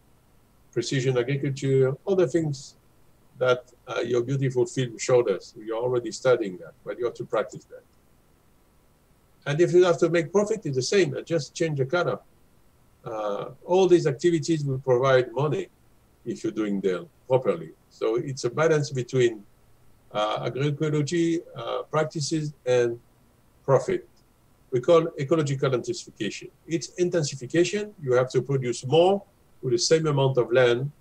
[SPEAKER 8] Precision agriculture, all the things that your beautiful film showed us. You're already studying that, but you have to practice that. And if you have to make profit, it's the same, just change the color. All these activities will provide money if you're doing them properly. So it's a balance between agroecology practices and profit. We call ecological intensification. It's intensification. You have to produce more with the same amount of land,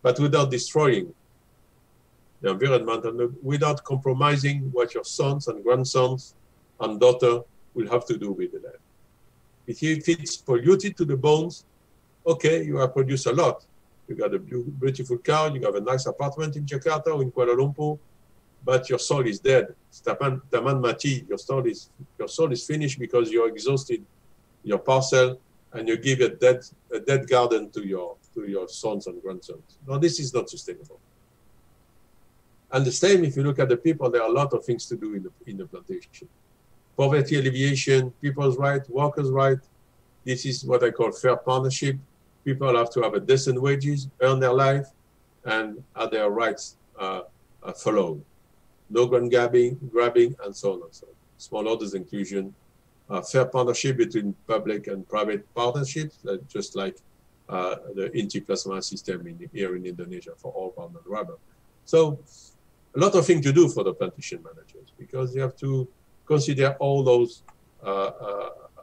[SPEAKER 8] but without destroying the environment and without compromising what your sons and grandsons and daughter will have to do with the land. If it's polluted to the bones, okay, you have produced a lot. You got a beautiful car, you have a nice apartment in Jakarta or in Kuala Lumpur, but your soul is dead. Taman mati, your soul is finished because you're exhausted your parcel and you give a dead garden to your sons and grandsons. No, this is not sustainable. And the same, if you look at the people, there are a lot of things to do in the plantation. Poverty alleviation, people's rights, workers' rights. This is what I call fair partnership. People have to have a decent wages, earn their life, and have their rights followed. No grant grabbing, and so on and so on. Small orders inclusion, fair partnership between public and private partnerships, just like the Inti Plasma system here in Indonesia for all palm and rubber. So a lot of things to do for the plantation managers because you have to consider all those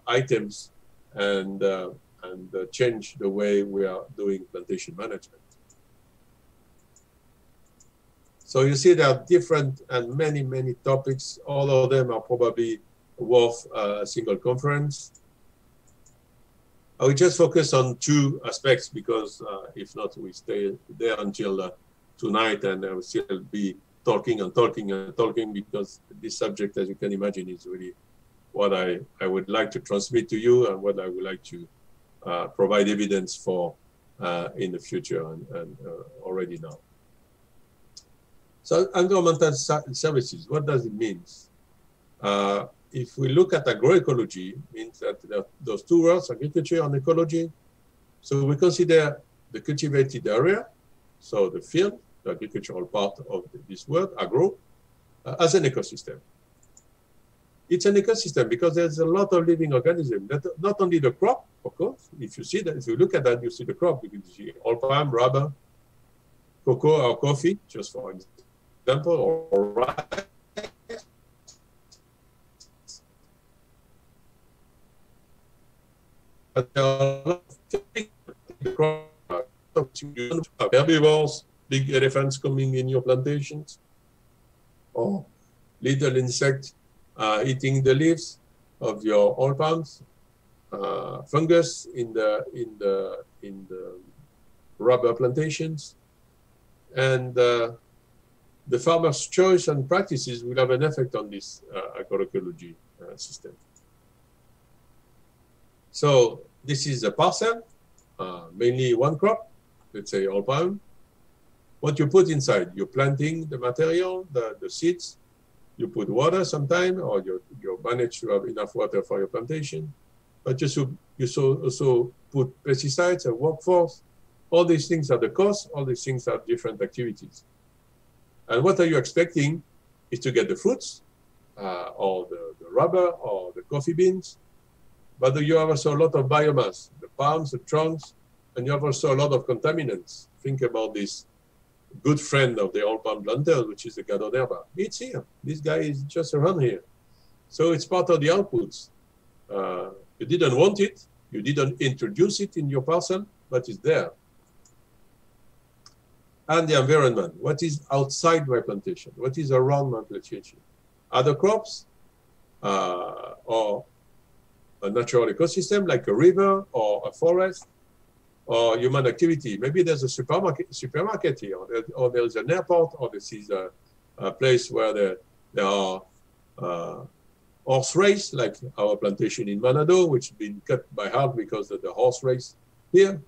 [SPEAKER 8] items and change the way we are doing plantation management. So you see there are different and many, many topics. All of them are probably worth a single conference. I will just focus on 2 aspects because if not, we stay there until tonight and I will still be talking and talking and talking because this subject, as you can imagine, is really what I would like to transmit to you and what I would like to provide evidence for in the future and already now. So environmental services, what does it mean? If we look at agroecology, it means that there are those 2 words, agriculture and ecology. So we consider the cultivated area, so the field, the agricultural part of this word, agro, as an ecosystem. It's an ecosystem because there's a lot of living organisms. Not only the crop, of course. If you see that, if you look at that, you see the crop. You can see all palm, rubber, cocoa or coffee, just for example, or rice. But there are a lot of things. Herbivores, big elephants coming in your plantations, or little insects eating the leaves of your oil palms, fungus in the rubber plantations, and the farmer's choice and practices will have an effect on this agroecology system. So this is a parcel, mainly 1 crop, let's say oil palm. What you put inside, you're planting the material, the seeds, You put water sometime, or you manage to have enough water for your plantation. But you also put pesticides, a workforce. All these things are the cost. All these things are different activities. And what are you expecting is to get the fruits, or the rubber, or the coffee beans. But you have also a lot of biomass, the palms, the trunks, and you have also a lot of contaminants. Think about this good friend of the old palm planters, which is the Ganoderma. It's here. This guy is just around here. So it's part of the outputs. You didn't want it. You didn't introduce it in your parcel, but it's there. And the environment. What is outside my plantation? What is around my plantation? Other crops, or a natural ecosystem like a river or a forest, or human activity. Maybe there's a supermarket here, or there's an airport, or this is a place where there are horse race, like our plantation in Manado, which has been cut by half because of the horse race here.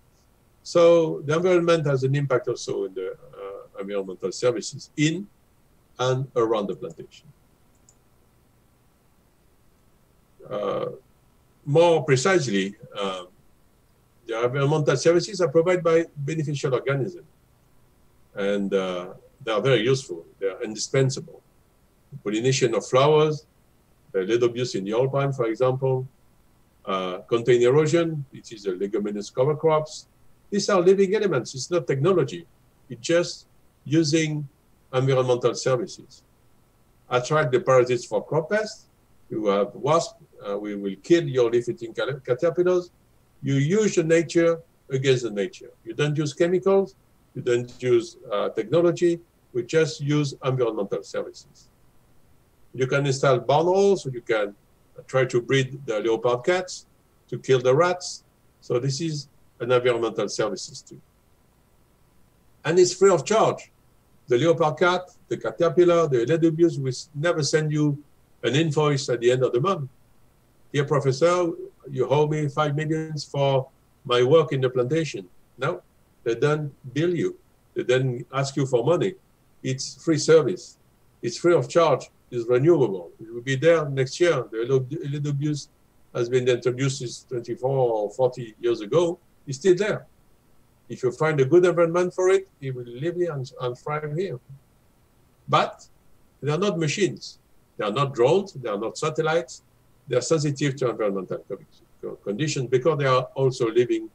[SPEAKER 8] So the environment has an impact also in the environmental services in and around the plantation. More precisely, the environmental services are provided by beneficial organisms, and they are very useful. They are indispensable. The pollination of flowers, the lead abuse in the old palm, for example, contain erosion, which is a leguminous cover crops. These are living elements. It's not technology. It's just using environmental services. Attract the parasites for crop pests. You have wasps. We will kill your leaf-eating caterpillars. You use the nature against the nature. You don't use chemicals. You don't use technology. We just use environmental services. You can install barn holes. You can try to breed the leopard cats to kill the rats. So this is an environmental services too. And it's free of charge. The leopard cat, the caterpillar, the lead abuse will never send you an invoice at the end of the month. Dear professor, you owe me 5 million for my work in the plantation. No, they don't bill you. They don't ask you for money. It's free service. It's free of charge. It's renewable. It will be there next year. The lead abuse has been introduced 24 or 40 years ago. It's still there. If you find a good environment for it, it will live here and thrive here. But they are not machines. They are not drones. They are not satellites. They are sensitive to environmental conditions because they are also living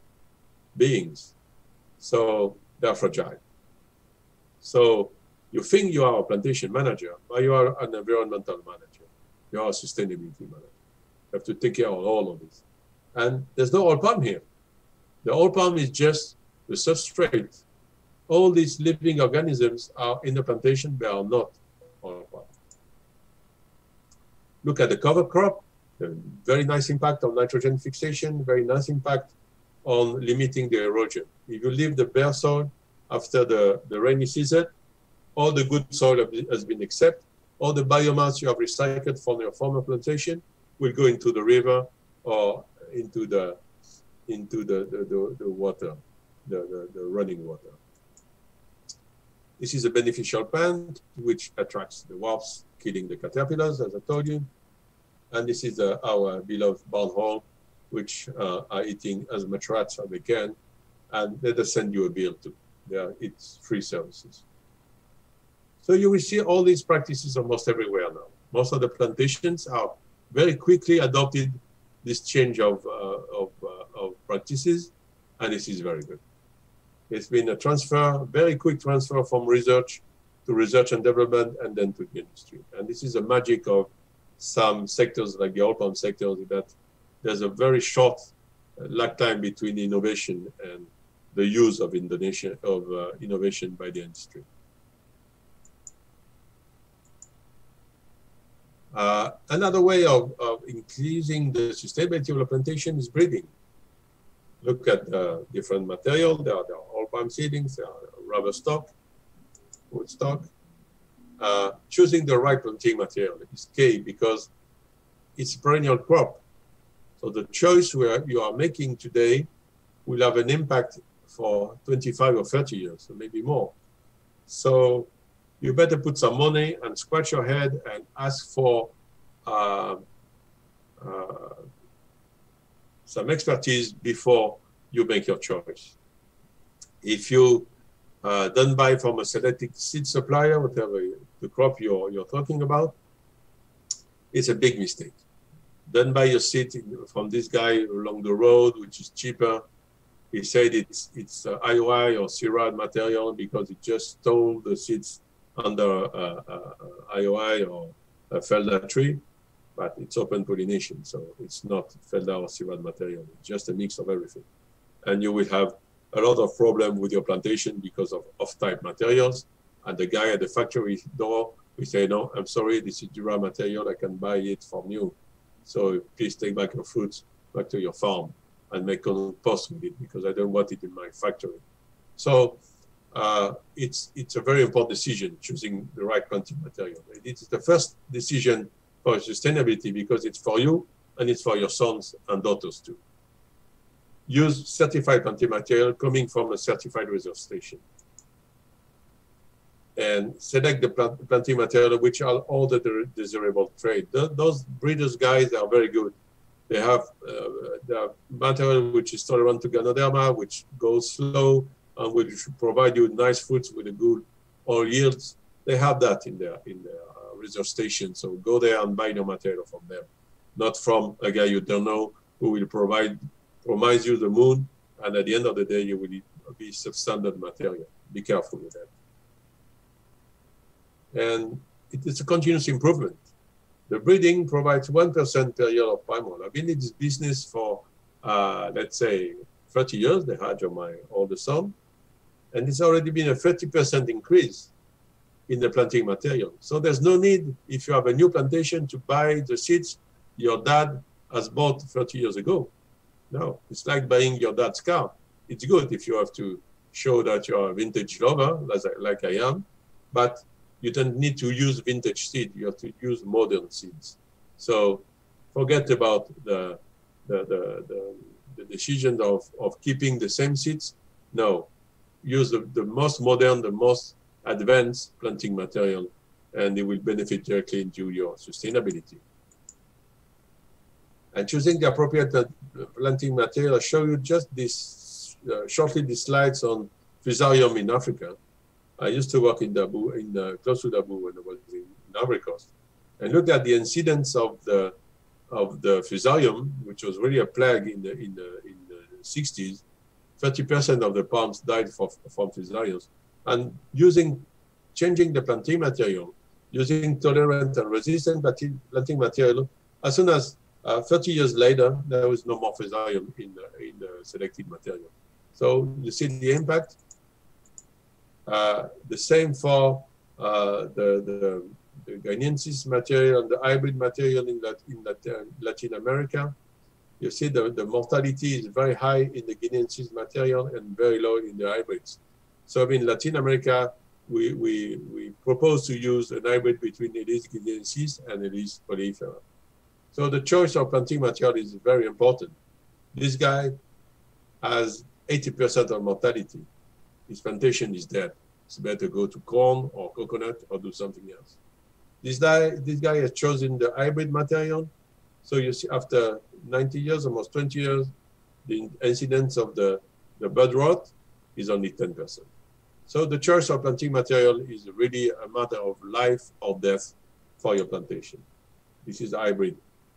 [SPEAKER 8] beings. So they are fragile. So you think you are a plantation manager, but you are an environmental manager. You are a sustainability manager. You have to take care of all of this. And there's no oil palm here. The oil palm is just the substrate. All these living organisms are in the plantation, they are not oil palm. Look at the cover crop. Very nice impact on nitrogen fixation, very nice impact on limiting the erosion. If you leave the bare soil after the rainy season, all the good soil has been accepted, all the biomass you have recycled from your former plantation will go into the river or into the water, the running water. This is a beneficial plant which attracts the wasps, killing the caterpillars, as I told you. And this is our beloved barn hole, which are eating as much rats as they can, and they just send you a bill too. It's free services. So you will see all these practices almost everywhere now. Most of the plantations are very quickly adopted this change of practices, and this is very good. It's been a transfer, very quick transfer from research to research and development, and then to the industry. And this is a magic of some sectors like the oil palm sector, that there's a very short lag time between innovation and the use of innovation by the industry. Another way of increasing the sustainability of the plantation is breeding. Look at different material. There are oil palm seedlings, there are rubber stock, wood stock. Choosing the right planting material is key because it's a perennial crop. So the choice you are making today will have an impact for 25 or 30 years, or maybe more. So you better put some money and scratch your head and ask for some expertise before you make your choice. If you don't buy from a selected seed supplier, whatever the crop you're talking about, it's a big mistake. Don't buy your seed from this guy along the road, which is cheaper. He said it's IOI or CIRAD material because he just stole the seeds under IOI or a Felda tree, but it's open pollination, so it's not Felda or CIRAD material. It's just a mix of everything. And you will have a lot of problem with your plantation because of off-type materials. And the guy at the factory door will say, no, I'm sorry, this is Dura material, I can buy it from you. So please take back your fruits back to your farm and make compost with it because I don't want it in my factory. So it's a very important decision, choosing the right planting material. It's the first decision for sustainability because it's for you and it's for your sons and daughters too. Use certified planting material coming from a certified reserve station. And select the planting material which are all the desirable trade. Those breeders guys are very good. They have material which is tolerant to Ganoderma, which goes slow and which provide you nice fruits with a good oil yields. They have that in their reserve station. So go there and buy your material from them, not from a guy you don't know who will promise you the moon, and at the end of the day you will be substandard material. Be careful with that. And it is a continuous improvement. The breeding provides 1% per year of palm oil. I've been in this business for, let's say, 30 years, the age of my oldest son, and it's already been a 30% increase in the planting material. So there's no need, if you have a new plantation, to buy the seeds your dad has bought 30 years ago. No, it's like buying your dad's car. It's good if you have to show that you're a vintage lover, like I am, but you don't need to use vintage seed. You have to use modern seeds. So forget about the decision of keeping the same seeds. No, use the most modern, the most advanced planting material, and it will benefit directly into your sustainability. And choosing the appropriate planting material, I'll show you just this, shortly these slides on Fusarium in Africa. I used to work in close to Dabu when I was in Ivory Coast, and looked at the incidence of the Fusarium, which was really a plague in the 60s. 30% of the palms died from Fusariums, and changing the planting material, using tolerant and resistant planting material. As soon as 30 years later, there was no more Fusarium in the selected material. So you see the impact. The same for the Guineanensis material and the hybrid material in Latin America. You see the mortality is very high in the Guineanensis material and very low in the hybrids. So in Latin America, we propose to use an hybrid between Aedes guineensis and Aedes oleifera. So the choice of planting material is very important. This guy has 80% of mortality. His plantation is dead. It's better go to corn or coconut or do something else. This guy has chosen the hybrid material. So you see, after 90 years, almost 20 years, the incidence of the bud rot is only 10%. So the choice of planting material is really a matter of life or death for your plantation. This is hybrid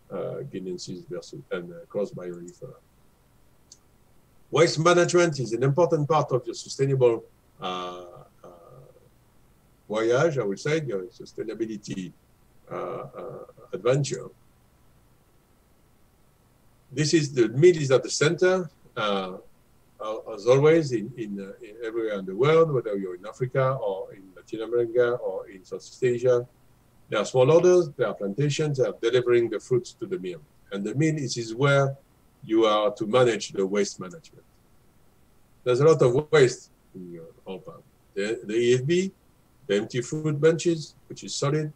[SPEAKER 8] Guineanensis versus and cross by oleifera. Waste management is an important part of your sustainable voyage, I would say, your sustainability adventure. This is the meal is at the center, as always, in everywhere in the world, whether you're in Africa or in Latin America or in Southeast Asia. There are smallholders, there are plantations that are delivering the fruits to the mill. And the mill is where you are to manage the waste management. There's a lot of waste in your oil palm. The EFB, the empty fruit bunches, which is solid,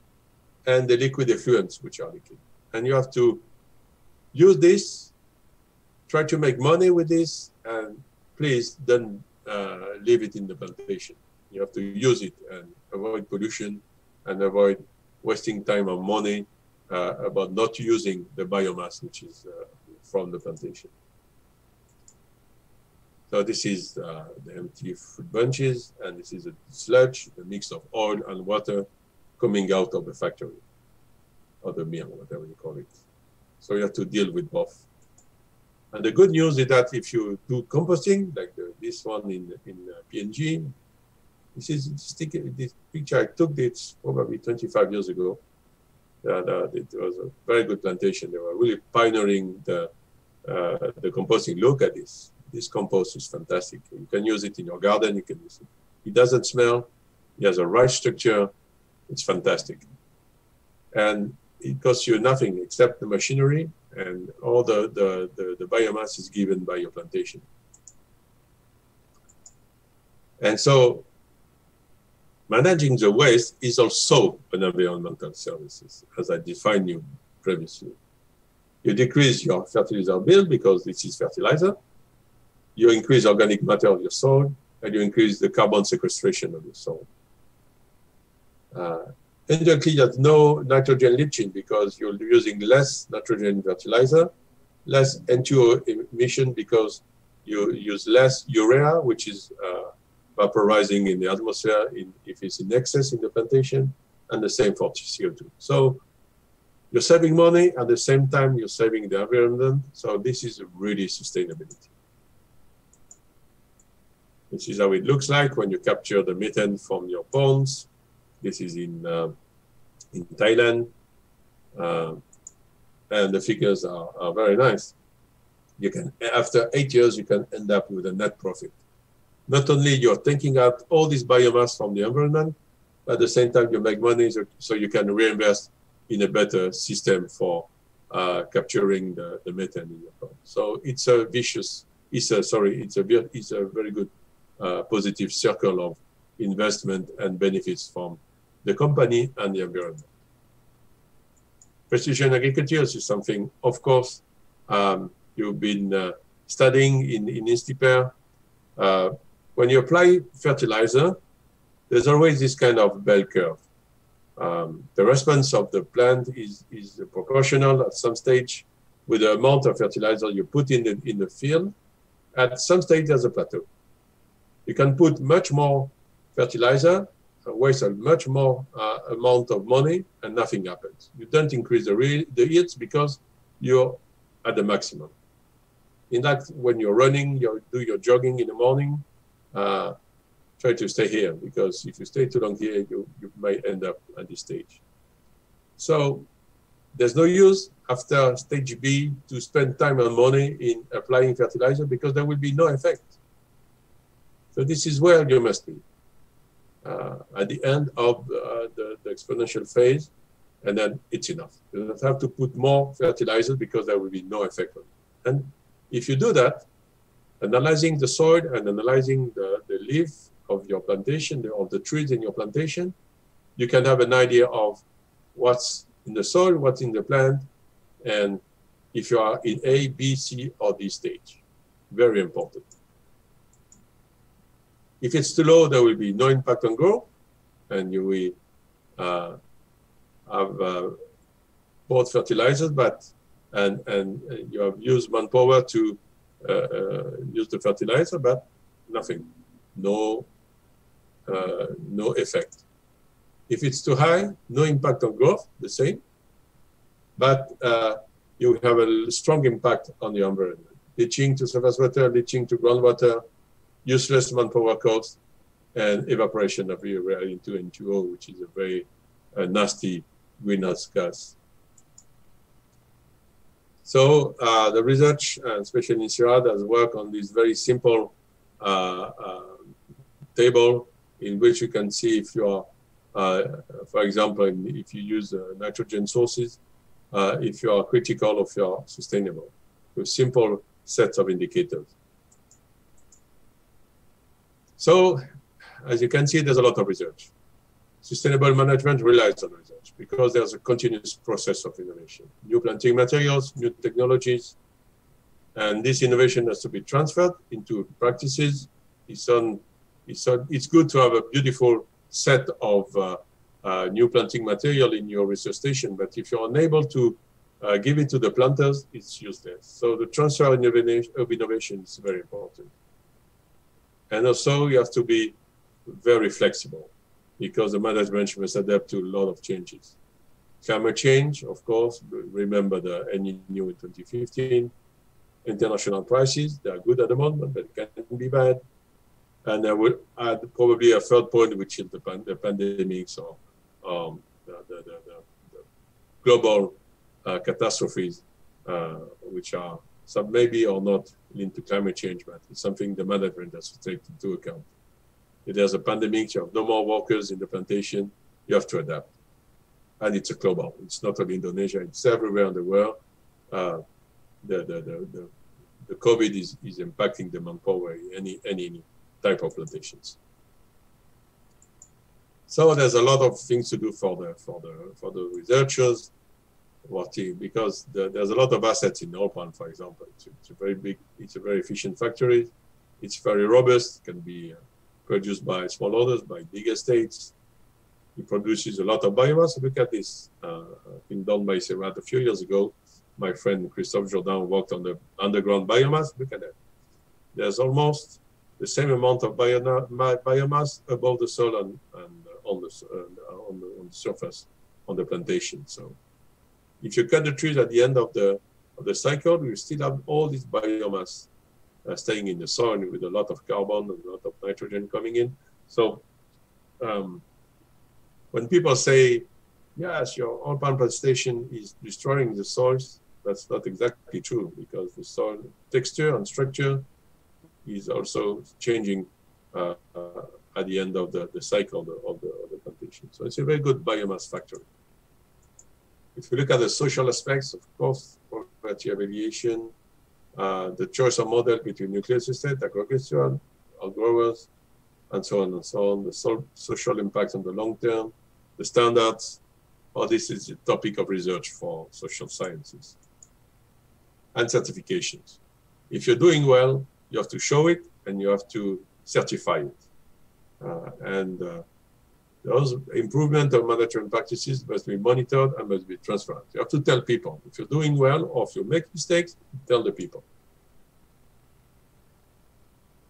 [SPEAKER 8] and the liquid effluents, which are liquid. And you have to use this, try to make money with this, and please don't leave it in the plantation. You have to use it and avoid pollution and avoid wasting time and money about not using the biomass which is from the plantation. So this is the empty fruit bunches, and this is a sludge, a mix of oil and water coming out of the factory, or the mill, whatever you call it. So you have to deal with both. And the good news is that if you do composting, like this one in PNG, this picture I took, it's probably 25 years ago. It was a very good plantation. They were really pioneering the composting. Look at this. This compost is fantastic. You can use it in your garden. You can use it. It doesn't smell. It has a right structure. It's fantastic. And it costs you nothing except the machinery, and all the biomass is given by your plantation. And so managing the waste is also an environmental services, as I defined you previously. You decrease your fertilizer bill because this is fertilizer. You increase organic matter of your soil, and you increase the carbon sequestration of your soil. Indirectly, there's no nitrogen leaching because you're using less nitrogen fertilizer, less N2O emission because you use less urea, which is vaporizing in the atmosphere if it's in excess in the plantation, and the same for CO2. So you're saving money, at the same time you're saving the environment. So this is really sustainability. This is how it looks like when you capture the methane from your ponds. This is in Thailand, and the figures are very nice. You can, after 8 years, you can end up with a net profit. Not only you're taking out all this biomass from the environment, but at the same time you make money, so you can reinvest in a better system for capturing the methane in your pond. So it's a vicious, it's a very good positive circle of investment and benefits from the company and the environment. Precision agriculture is something, of course, you've been studying in INSTIPER. When you apply fertilizer, there's always this kind of bell curve. The response of the plant is proportional at some stage with the amount of fertilizer you put in the field. At some stage, there's a plateau. You can put much more fertilizer, waste a much more amount of money, and nothing happens. You don't increase the yields because you're at the maximum. In fact, when you're running, you do your jogging in the morning, try to stay here, because if you stay too long here, you might end up at this stage. So there's no use after stage B to spend time and money in applying fertilizer because there will be no effect. So this is where you must be at the end of the exponential phase, and then it's enough. You don't have to put more fertilizer because there will be no effect on it. And if you do that, analyzing the soil and analyzing the leaf of your plantation, of the trees in your plantation, you can have an idea of what's in the soil, what's in the plant, and if you are in A, B, C, or D stage. Very important. If it's too low, there will be no impact on growth, and you will have both fertilizers, and you have used manpower to use the fertilizer, but nothing, no effect. If it's too high, no impact on growth, the same, but you have a strong impact on the environment. Leaching to surface water, leaching to groundwater, useless manpower cost, and evaporation of urea into N2O, which is a very nasty greenhouse gas. So the research, especially in Sierra, has worked on this very simple table in which you can see if you are, for example, if you use nitrogen sources, if you are critical or if you are sustainable, with simple sets of indicators. So, as you can see, there's a lot of research. Sustainable management relies on research because there's a continuous process of innovation. New planting materials, new technologies, and this innovation has to be transferred into practices. It's on It's good to have a beautiful set of new planting material in your research station, but if you're unable to give it to the planters, it's useless. So the transfer of innovation is very important. And also you have to be very flexible because the management must adapt to a lot of changes. Climate change, of course, remember the El Niño in 2015. International prices, they are good at the moment, but it can be bad. And I would add probably a third point, which is the pandemics or the global catastrophes, which are some maybe or not linked to climate change, but it's something the management has to take into account. If there's a pandemic, you have no more workers in the plantation, you have to adapt. And it's a global, it's not only Indonesia, it's everywhere in the world. The COVID is impacting the manpower in any type of plantations. So there's a lot of things to do for the researchers working, because there's a lot of assets in oil palm, for example. It's a very big, it's a very efficient factory. It's very robust, can be produced by small owners, by big estates. It produces a lot of biomass. Look at this, been done by Serat a few years ago. My friend Christophe Jourdain worked on the underground biomass. Look at that. There's almost the same amount of biomass above the soil and on the surface on the plantation. So if you cut the trees at the end of the cycle, you still have all this biomass staying in the soil with a lot of carbon and a lot of nitrogen coming in. So when people say, yes, your oil palm plantation is destroying the soils, that's not exactly true, because the soil texture and structure is also changing at the end of the cycle of the plantation. So it's a very good biomass factory. If we look at the social aspects, of course, poverty alleviation, the choice of model between nuclear estate, agriculture, growers, and so on and so on, the social impact on the long term, the standards, all this is a topic of research for social sciences. And certifications. If you're doing well, you have to show it and you have to certify it. Those improvement of management practices must be monitored and must be transparent. You have to tell people. If you're doing well or if you make mistakes, tell the people.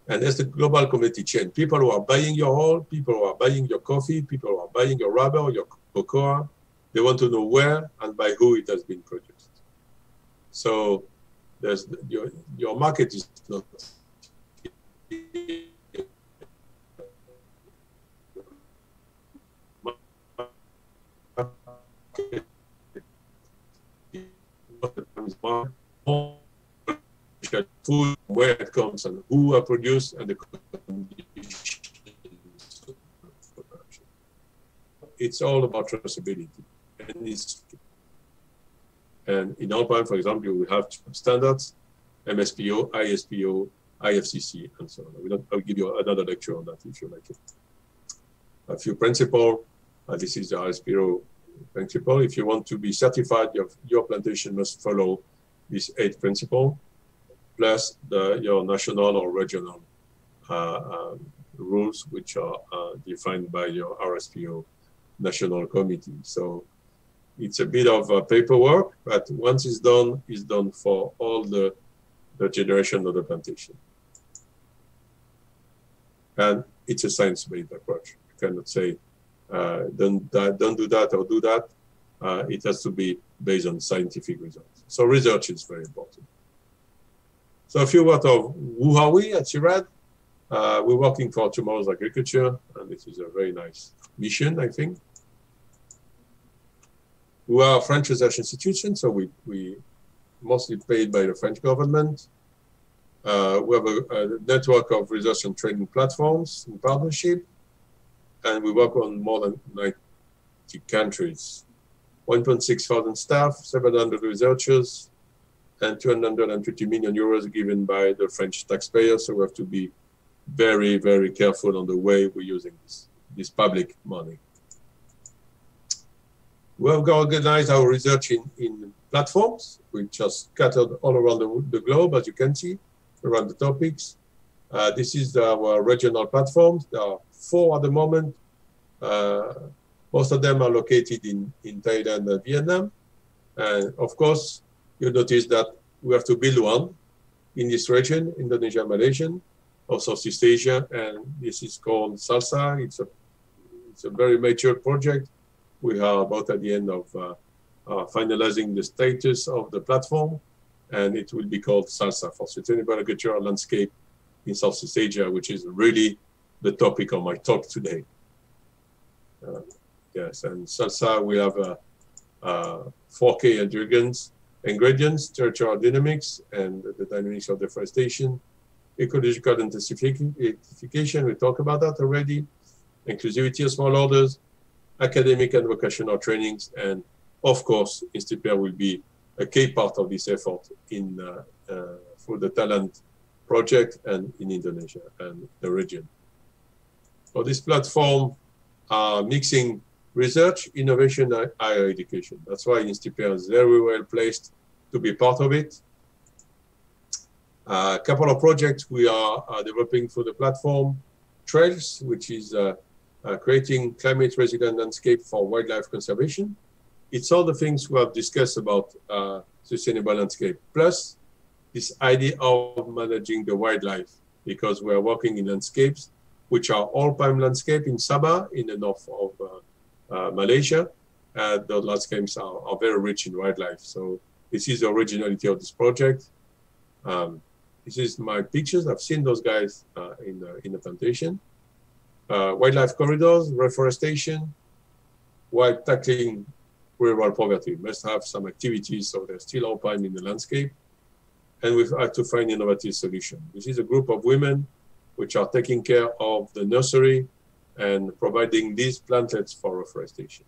[SPEAKER 8] And there's the global commodity chain. People who are buying your oil, people who are buying your coffee, people who are buying your rubber, your cocoa, they want to know where and by who it has been produced. So there's your market is not food, where it comes and who are produced and the conditions of production. It's all about traceability. And in oil palm, for example, we have standards, MSPO, ISPO, IFCC, and so on. I'll give you another lecture on that if you like it. A few principles. This is the ISPO principle. If you want to be certified, your plantation must follow these 8 principles, plus your national or regional rules, which are defined by your RSPO national committee. So it's a bit of paperwork, but once it's done for all the generation of the plantation. And it's a science-based approach. You cannot say, don't do that or do that. It has to be based on scientific results. So research is very important. So a few words of who are we at CIRAD? We're working for tomorrow's agriculture, and this is a very nice mission, I think. We are a French research institution, so we mostly paid by the French government. We have a network of research and training platforms in partnership, and we work on more than 90 countries. 1,600 staff, 700 researchers, and 250 million euros given by the French taxpayers. So we have to be very, very careful on the way we're using this public money. We have organized our research in platforms, which are scattered all around the globe, as you can see, around the topics. This is our regional platforms. There are 4 at the moment. Most of them are located in Thailand and Vietnam. And of course, you notice that we have to build one in this region, Indonesia, Malaysia, also Southeast Asia, and this is called SALSA. It's a very mature project. We are about at the end of finalizing the status of the platform, and it will be called SALSA, for Sustainable Agricultural Landscape in Southeast Asia, which is really the topic of my talk today. Yes, and SALSA, we have 4K ingredients, territorial dynamics, and the dynamics of deforestation, ecological intensification, we talked about that already, inclusivity of smallholders, academic and vocational trainings, and of course, INSTIPER will be a key part of this effort for the talent project and in Indonesia and the region. For this platform, mixing research, innovation, and higher education. That's why INSTIPER is very well placed to be part of it. A couple of projects we are developing for the platform. Trails, which is creating climate resilient landscape for wildlife conservation. It's all the things we have discussed about sustainable landscape, plus this idea of managing the wildlife, because we are working in landscapes which are all palm landscape in Sabah, in the north of Malaysia. The landscapes are very rich in wildlife. So this is the originality of this project. This is my pictures. I've seen those guys in the plantation. Wildlife corridors, reforestation, while tackling rural poverty. Must have some activities so there's still all palm in the landscape. And we've had to find innovative solution. This is a group of women which are taking care of the nursery and providing these plantlets for reforestation.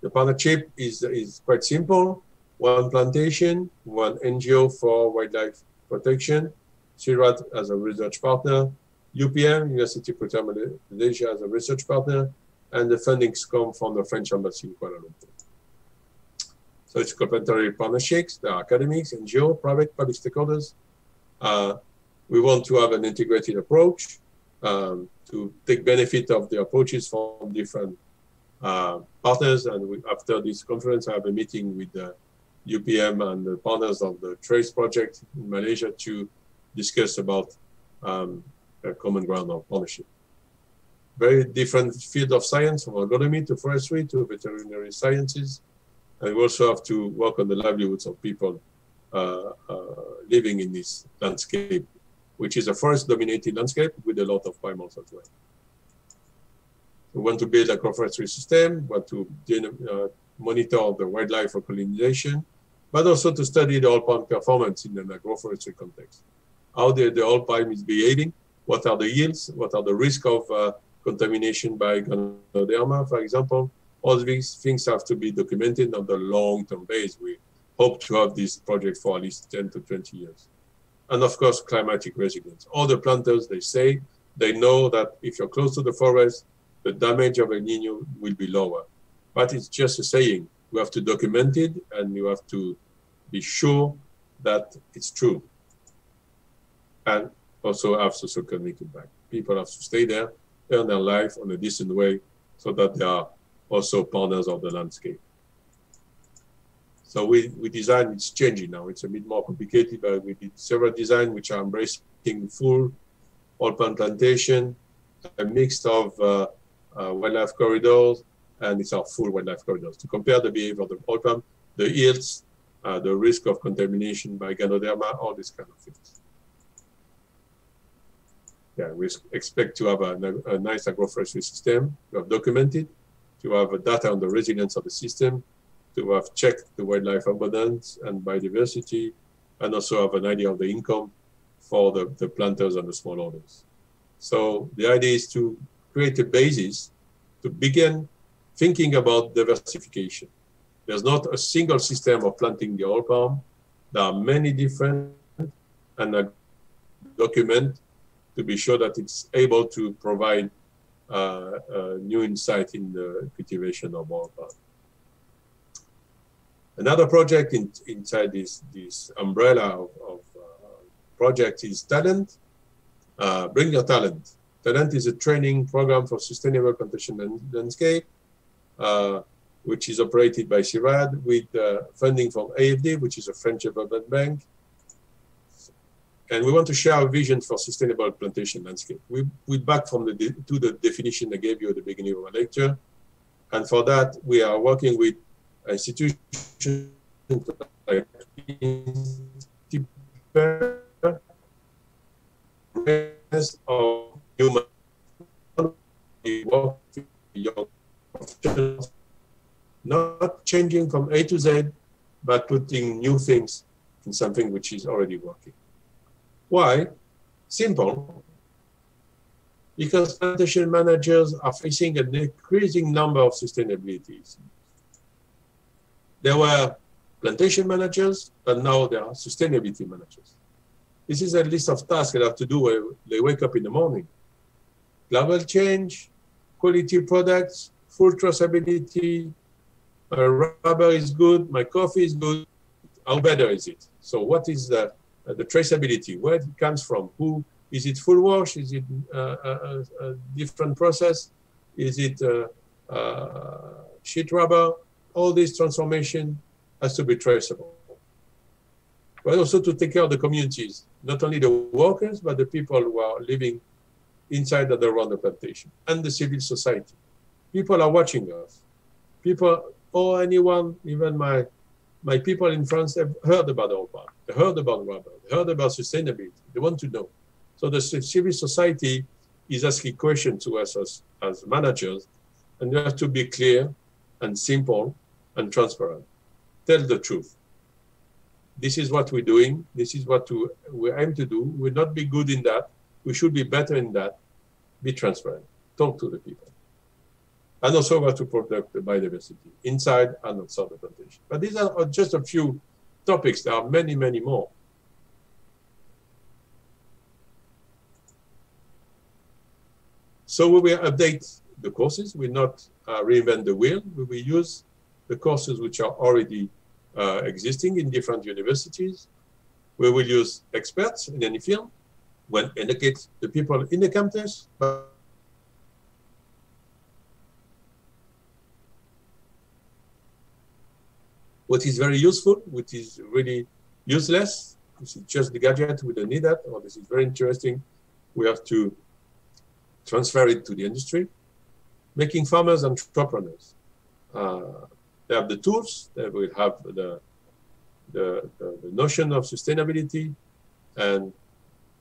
[SPEAKER 8] The partnership is quite simple. One plantation, one NGO for wildlife protection, CIRAD as a research partner, UPM, University of Malaysia as a research partner, and the fundings come from the French Embassy in Kuala Lumpur. So it's complementary partnerships, there are academics, NGO, private, public stakeholders. We want to have an integrated approach to take benefit of the approaches from different partners. And after this conference, I have a meeting with the UPM and the partners of the Trace project in Malaysia to discuss about a common ground of partnership. Very different field of science, from agronomy to forestry to veterinary sciences. And we also have to work on the livelihoods of people living in this landscape, which is a forest-dominated landscape with a lot of primals as well. We want to build a agroforestry system, want to monitor the wildlife for colonization, but also to study the oil palm performance in an agroforestry context. How the oil palm is behaving, what are the yields, what are the risks of contamination by Ganoderma, for example. All these things have to be documented on the long-term basis. We hope to have this project for at least 10 to 20 years. And of course, climatic resilience. All the planters, they say, they know that if you're close to the forest, the damage of El Niño will be lower. But it's just a saying. We have to document it, and you have to be sure that it's true. And also have socio-economic impact. People have to stay there, earn their life on a decent way, so that they are also partners of the landscape. So we design, it's changing now. It's a bit more complicated, but we did several designs which are embracing full oil palm plantation, a mix of wildlife corridors, and it's our full wildlife corridors to compare the behavior of the oil palm, the yields, the risk of contamination by Ganoderma, all these kind of things. Yeah, we expect to have a nice agroforestry system. We have documented, to have data on the resilience of the system, to have checked the wildlife abundance and biodiversity, and also have an idea of the income for the planters and the smallholders. So the idea is to create a basis to begin thinking about diversification. There's not a single system of planting the oil palm. There are many different, and a document to be sure that it's able to provide new insight in the cultivation of oil palm. Another project inside this umbrella of project is talent. Bring Your Talent. Talent is a training program for sustainable plantation landscape, which is operated by CIRAD with funding from AFD, which is a French development bank. And we want to share our vision for sustainable plantation landscape. We back from the definition I gave you at the beginning of my lecture. And for that, we are working with institutions like INSTIPER of human work with young professionals, not changing from A to Z, but putting new things in something which is already working. Why? Simple. Because plantation managers are facing an increasing number of sustainability issues. There were plantation managers, but now there are sustainability managers. This is a list of tasks they have to do when they wake up in the morning. Global change, quality products, food traceability, my rubber is good, my coffee is good, how better is it? So what is the traceability, where it comes from, who, is it full wash, is it a different process, is it sheet rubber? All this transformation has to be traceable. But also to take care of the communities, not only the workers, but the people who are living inside and around the plantation, and the civil society. People are watching us. People, or anyone, even my people in France have heard about our park, they heard about rubber, they heard about sustainability, they want to know. So the civil society is asking questions to us as managers, and you have to be clear and simple and transparent. Tell the truth. This is what we're doing, this is what we aim to do. We'll not be good in that, we should be better in that. Be transparent, talk to the people. And also how to protect the biodiversity inside and outside the plantation. But these are just a few topics. There are many, many more. So we will update the courses. We will not reinvent the wheel. We will use the courses which are already existing in different universities. We will use experts in any field when educate the people in the campus. But what is very useful, which is really useless, this is just the gadget, we don't need that, or this is very interesting, we have to transfer it to the industry. Making farmers entrepreneurs. They have the tools, they will have the notion of sustainability, and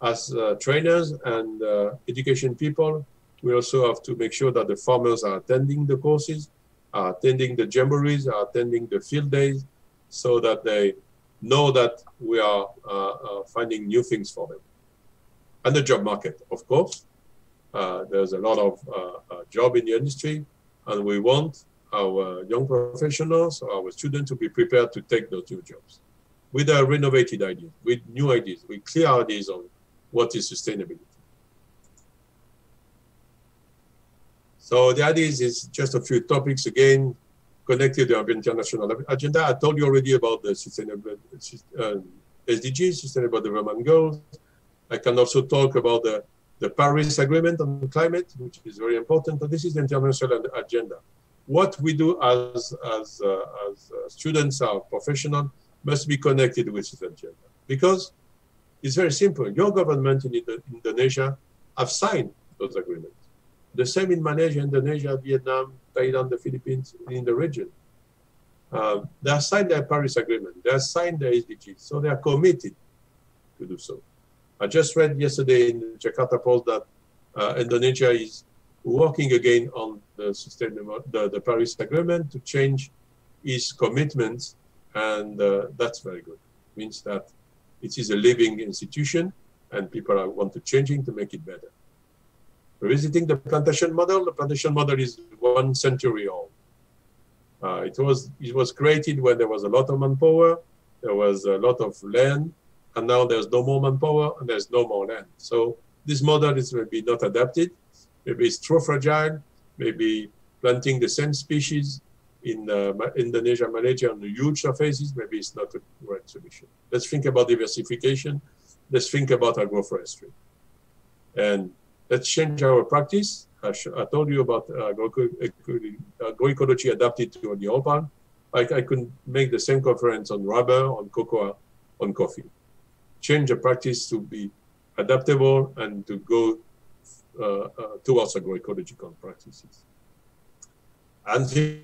[SPEAKER 8] as trainers and education people, we also have to make sure that the farmers are attending the courses, are attending the jamborees, are attending the field days, so that they know that we are finding new things for them. And the job market, of course. There's a lot of job in the industry, and we want our young professionals, our students, to be prepared to take those new jobs with a renovated idea, with new ideas, with clear ideas on what is sustainability. So the idea is just a few topics, again, connected to the international agenda. I told you already about the sustainable SDGs, Sustainable Development Goals. I can also talk about the Paris Agreement on climate, which is very important. But this is the international agenda. What we do as students or professionals must be connected with this agenda. Because it's very simple. Your government in Indonesia have signed those agreements. The same in Malaysia, Indonesia, Vietnam, Thailand, the Philippines, in the region. They have signed their Paris Agreement. They have signed the SDGs. So they are committed to do so. I just read yesterday in the Jakarta Post that Indonesia is working again on the Paris Agreement to change its commitments, and that's very good. It means that it is a living institution, and people want to change it to make it better. Revisiting the plantation model is 1 century old. It was created when there was a lot of manpower, there was a lot of land, and now there's no more manpower and there's no more land. So this model is maybe not adapted, maybe it's too fragile, maybe planting the same species in Indonesia, Malaysia on huge surfaces, maybe it's not the right solution. Let's think about diversification. Let's think about agroforestry. And let's change our practice. I told you about agroecology adapted to the oil palm. I could make the same conference on rubber, on cocoa, on coffee. Change the practice to be adaptable and to go towards agroecological practices. And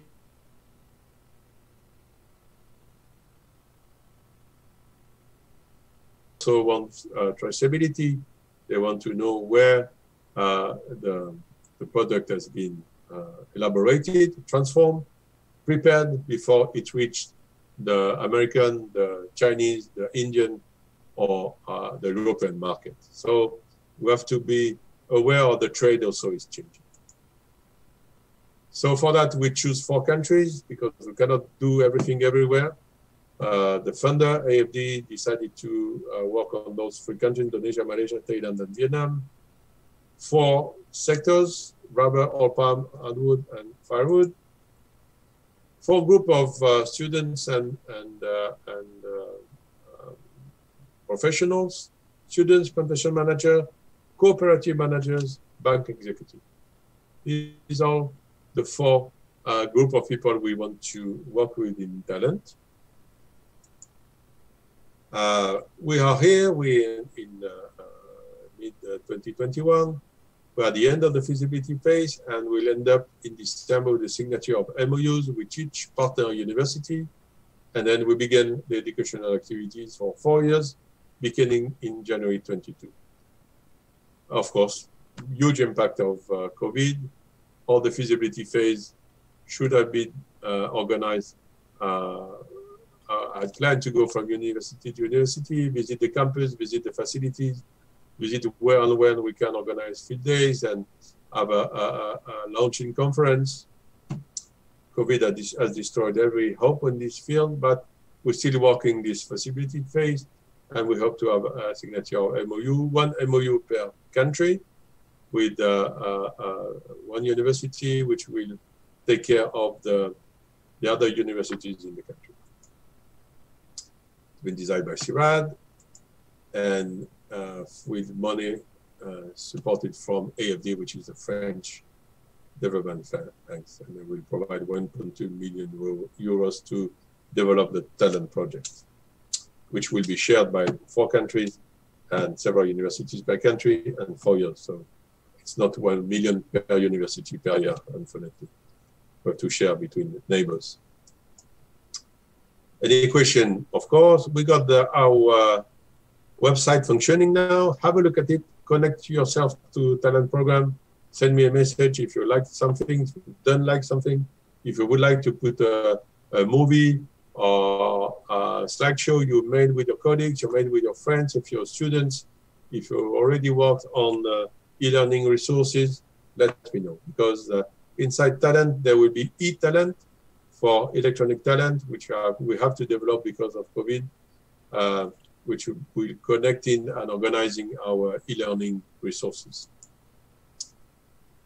[SPEAKER 8] also want traceability. They want to know where the product has been elaborated, transformed, prepared before it reached the American, the Chinese, the Indian, or the European market. So we have to be aware of the trade also is changing. So for that, we choose 4 countries because we cannot do everything everywhere. The funder, AFD, decided to work on those 3 countries, Indonesia, Malaysia, Thailand, and Vietnam. 4 sectors, rubber, oil palm, hardwood, and firewood. 4 group of students and professionals, students, plantation manager, cooperative managers, bank executive. These are the 4 group of people we want to work with in talent. We are here, in mid-2021. We're at the end of the feasibility phase, and we'll end up in December with the signature of MOUs with each partner university. And then we begin the educational activities for 4 years, beginning in January 22. Of course, huge impact of COVID. All the feasibility phase should have been organized. I'd plan to go from university to university, visit the campus, visit the facilities, visit where and when we can organize field days and have a launching conference. COVID has destroyed every hope in this field, but we're still working this feasibility phase, and we hope to have a signature of MOU, 1 MOU per country, with 1 university which will take care of the other universities in the country. It's been designed by CIRAD, and with money supported from AFD, which is the French development banks, and they will provide 1.2 million euros to develop the talent project, which will be shared by 4 countries and several universities per country and 4 years. So it's not 1 million per university per year, unfortunately. We have to share between the neighbors. Any question? Of course, we got our website functioning now. Have a look at it. Connect yourself to talent program. Send me a message if you like something, if you don't like something. If you would like to put a movie or a slideshow you made with your colleagues, you made with your friends, if you're students, if you already worked on e-learning resources, let me know. Because inside talent, there will be e-talent for electronic talent, which we have to develop because of COVID, which will connect in and organizing our e-learning resources.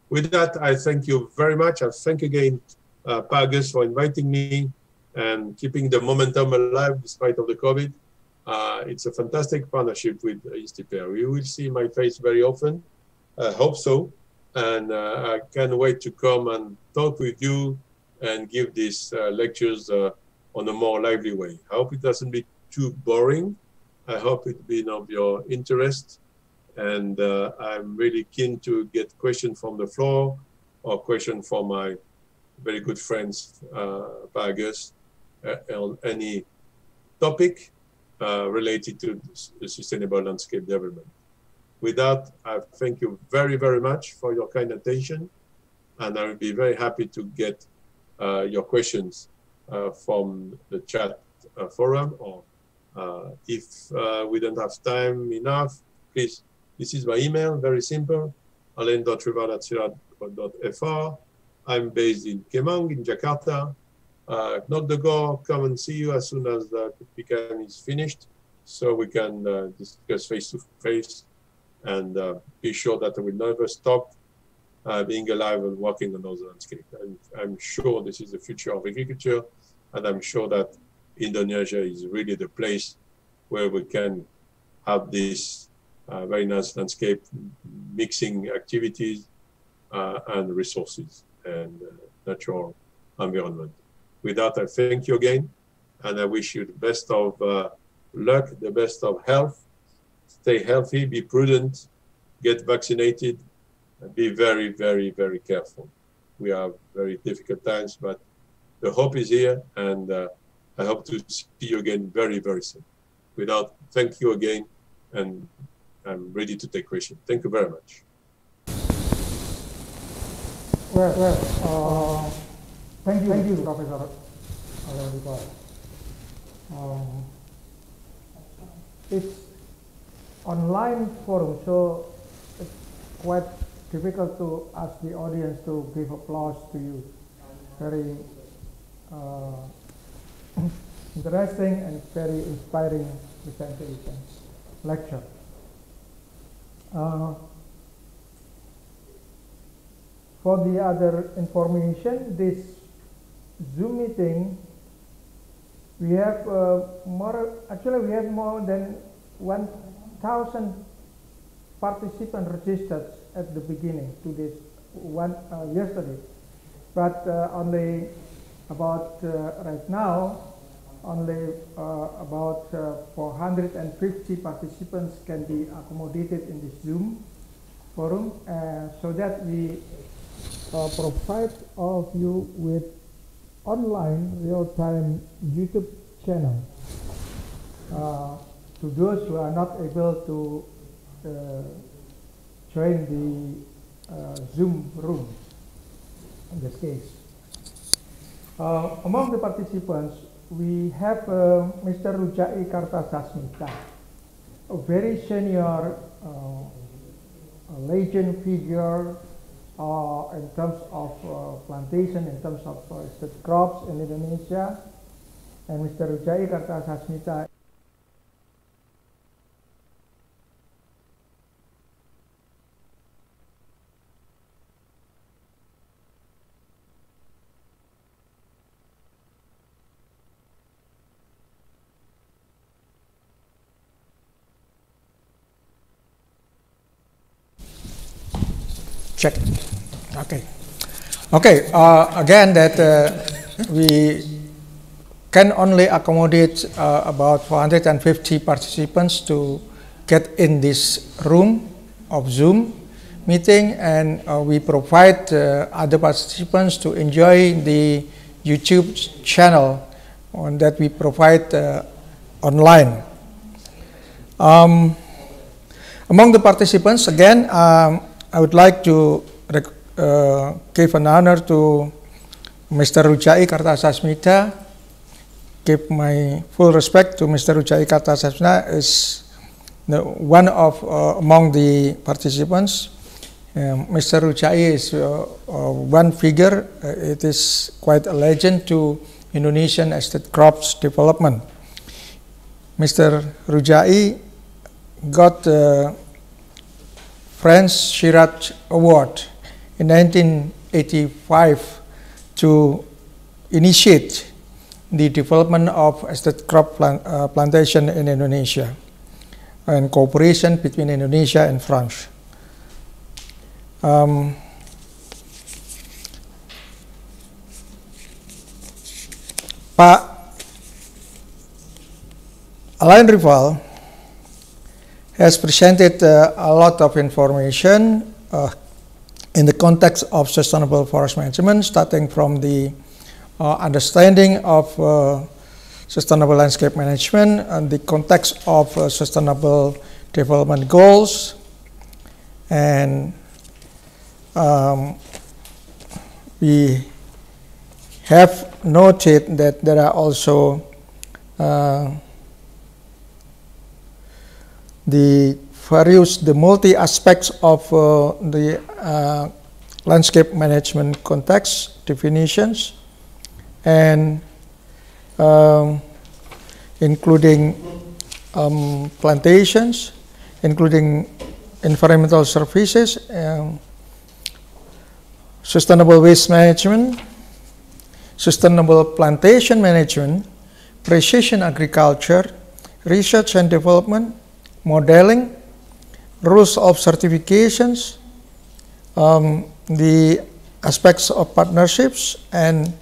[SPEAKER 8] With that, I thank you very much. I thank again Pagus for inviting me and keeping the momentum alive despite of the COVID. It's a fantastic partnership with INSTIPER. You will see my face very often. I hope so. And I can't wait to come and talk with you and give these lectures on a more lively way. I hope it doesn't be too boring. I hope it be of your interest. And I'm really keen to get questions from the floor or questions from my very good friends, Pagus, on any topic related to the sustainable landscape development. With that, I thank you very, very much for your kind attention. And I will be very happy to get your questions from the chat forum, or if we don't have time enough, please. This is my email, very simple, alain.rival@cirad.fr. I'm based in Kemang, in Jakarta. Knock the door, come and see you as soon as the weekend is finished, so we can discuss face-to-face and be sure that we never stop being alive and working on those landscapes. And I'm sure this is the future of agriculture, and I'm sure that Indonesia is really the place where we can have this very nice landscape, mixing activities and resources and natural environment. With that, I thank you again, and I wish you the best of luck, the best of health. Stay healthy, be prudent, get vaccinated, and be very, very, very careful. We have very difficult times, but the hope is here, and I hope to see you again very, very soon. Without, thank you again, and I'm ready to take questions. Thank you very much.
[SPEAKER 6] Thank you, Professor. It's online forum, so it's quite difficult to ask the audience to give applause to you. Very interesting and very inspiring presentation, lecture. For the other information, this Zoom meeting, we have we have more than 1,000 participants registered at the beginning to this yesterday, but only about right now only about 450 participants can be accommodated in this Zoom forum, so that we provide all of you with online real-time YouTube channel. To those who are not able to join the Zoom room, in this case. Among the participants, we have Mr. Rujai Kartasasmita, a very senior legend figure in terms of plantation, in terms of crops in Indonesia, and Mr. Rujai Kartasasmita. Check. Okay. Again, that we can only accommodate about 450 participants to get in this room of Zoom meeting, and we provide other participants to enjoy the YouTube channel that we provide online. Among the participants, again, I would like to give an honor to Mr. Rujai Kartasasmita. Give my full respect to Mr. Rujai Kartasasmita is one of among the participants. Mr. Rujai is one figure. It is quite a legend to Indonesian estate crops development. Mr. Rujai got French Chirac Award in 1985 to initiate the development of estate crop plantation in Indonesia and cooperation between Indonesia and France. Pak Alain Rival has presented a lot of information in the context of sustainable forest management, starting from the understanding of sustainable landscape management and the context of sustainable development goals, and we have noted that there are also the multi aspects of the landscape management context definitions, and including plantations, including environmental services, sustainable waste management, sustainable plantation management, precision agriculture, research and development, modeling, rules of certifications, the aspects of partnerships, and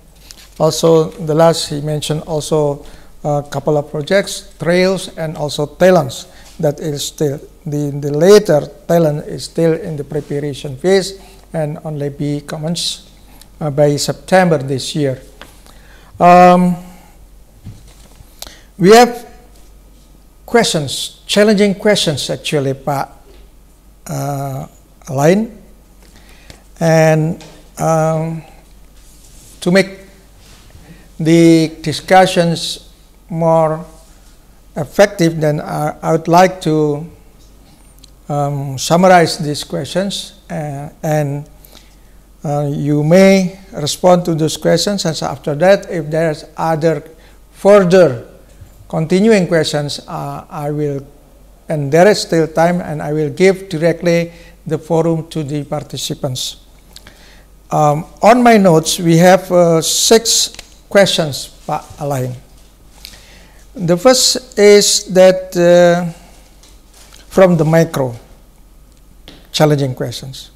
[SPEAKER 6] also the last he mentioned also a couple of projects, trails, and also talents. That is still the later talent is still in the preparation phase and only be commenced by September this year. We have questions, challenging questions actually, Pak Alain, and to make the discussions more effective, then I would like to summarize these questions, and you may respond to those questions, and so after that, if there's other further continuing questions, I will, and there is still time, and I will give directly the forum to the participants. On my notes, we have 6 questions, Pak Alain. The first is that from the micro, challenging questions.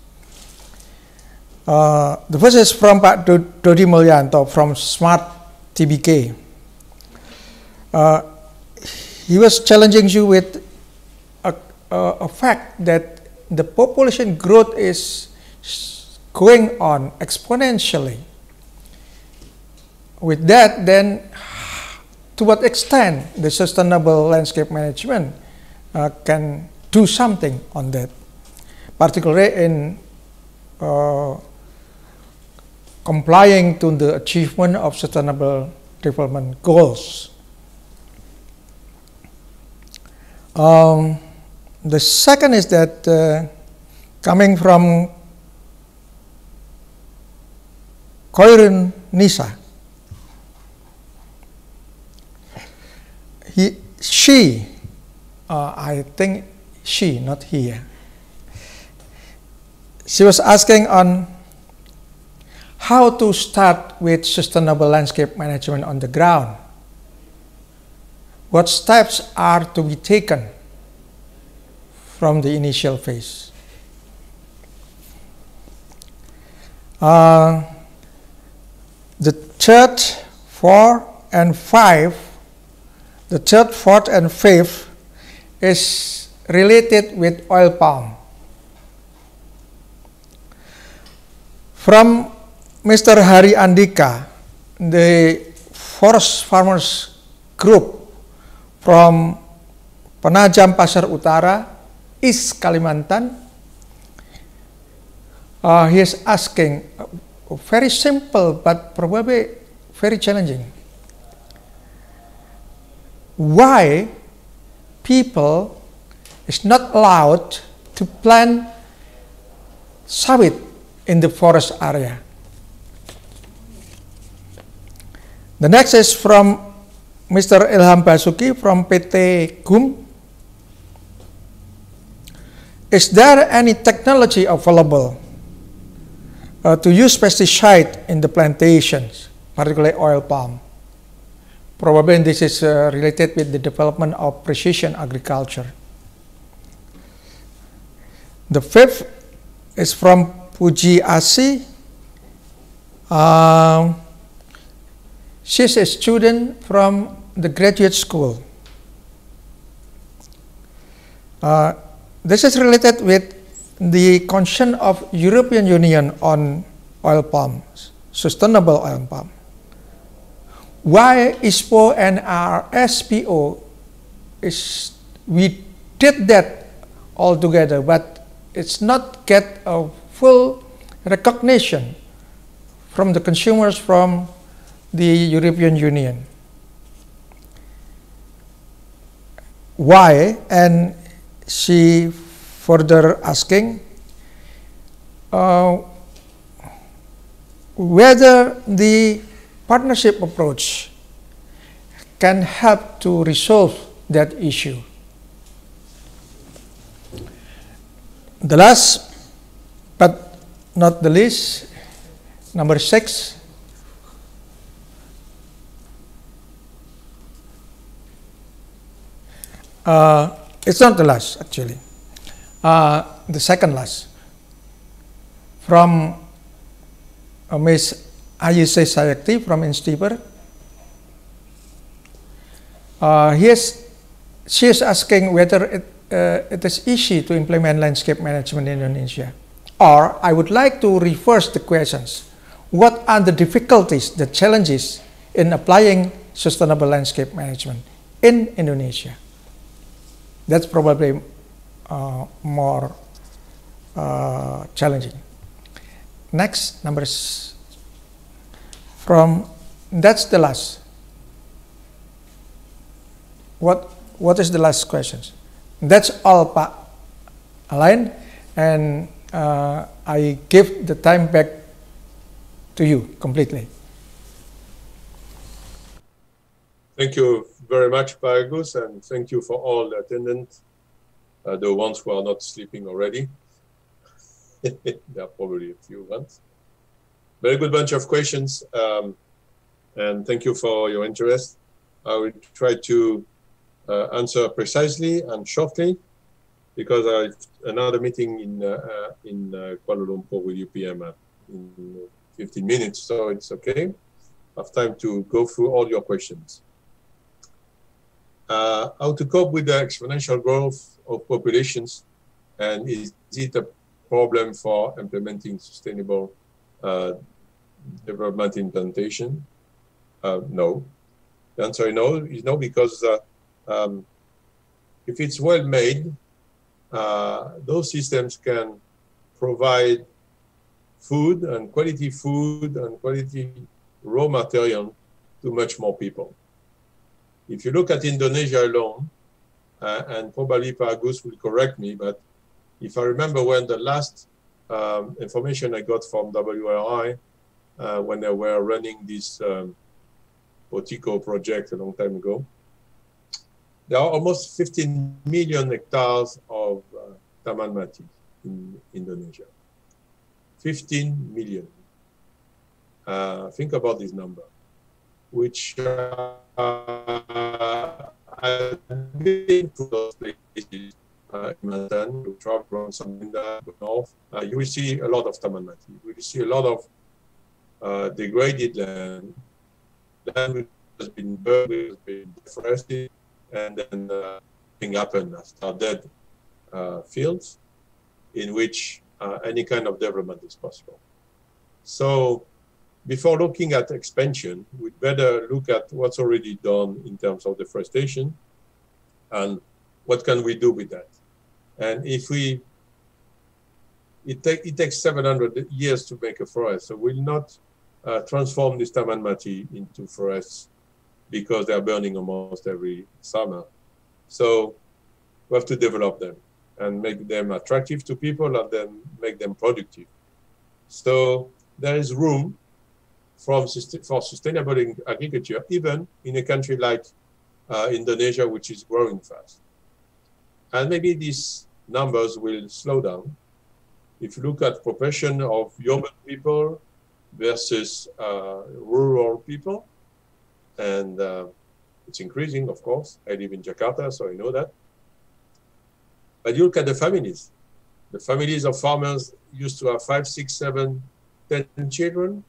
[SPEAKER 6] The first is from Pak Dodi Mulyanto from Smart TBK. He was challenging you with a fact that the population growth is going on exponentially. With that, then, to what extent the sustainable landscape management can do something on that, particularly in complying to the achievement of sustainable development goals. The second is that coming from Koirun Nisa, I think she, not he. She was asking on how to start with sustainable landscape management on the ground. What steps are to be taken from the initial phase? The third, fourth, and fifth is related with oil palm. From Mr. Hari Andika, the forest farmers group from Penajam Pasar Utara, East Kalimantan, he is asking very simple but probably very challenging. Why people is not allowed to plant sawit in the forest area? The next is from Mr. Ilham Basuki from PT GUM. Is there any technology available to use pesticide in the plantations, particularly oil palm? Probably this is related with the development of precision agriculture. The fifth is from Puji Asi. She's a student from the graduate school. This is related with the concern of European Union on oil palm, sustainable oil palm. Why ISPO and our SPO we did that all together, but it's not get a full recognition from the consumers from the European Union. Why? And she further asking whether the partnership approach can help to resolve that issue. The last but not the least, number 6, it's not the last actually. The second last, from Ms. Ayuse Sayakti from INSTIPER. She is asking whether it is easy to implement landscape management in Indonesia. Or I would like to reverse the questions. What are the difficulties, the challenges in applying sustainable landscape management in Indonesia? That's probably more challenging. Next, numbers that's the last. What is the last questions? That's all, Pak Alain, and I give the time back to you completely.
[SPEAKER 8] Thank you very much, Pak Agus, and thank you for all the attendants, the ones who are not sleeping already. There are probably a few ones. Very good bunch of questions, and thank you for your interest. I will try to answer precisely and shortly, because I have another meeting in Kuala Lumpur with UPM in 15 minutes, so it's okay. I have time to go through all your questions. How to cope with the exponential growth of populations, and is it a problem for implementing sustainable development implementation? No. The answer is no, because if it's well made, those systems can provide food and quality raw material to much more people. If you look at Indonesia alone, and probably Pak Agus will correct me, but if I remember when the last information I got from WRI, when they were running this Potico project a long time ago, there are almost 15 million hectares of Taman Mati in Indonesia. 15 million. Think about this number, which I've been to those places in Mantan, you travel around Samarinda, go north, you will see a lot of Taman Mati. You will see a lot of degraded land which has been burned, which has been deforested, and then thing happened as dead fields in which any kind of development is possible. So before looking at expansion, we'd better look at what's already done in terms of deforestation and what can we do with that. And if it takes 700 years to make a forest, so we'll not transform this Taman Mati into forests because they're burning almost every summer. So we have to develop them and make them attractive to people and then make them productive. So there is room for sustainable agriculture, even in a country like Indonesia, which is growing fast. And maybe these numbers will slow down. If you look at proportion of urban people versus rural people, and it's increasing, of course. I live in Jakarta, so I know that. But you look at the families. The families of farmers used to have 5, 6, 7, 10 children.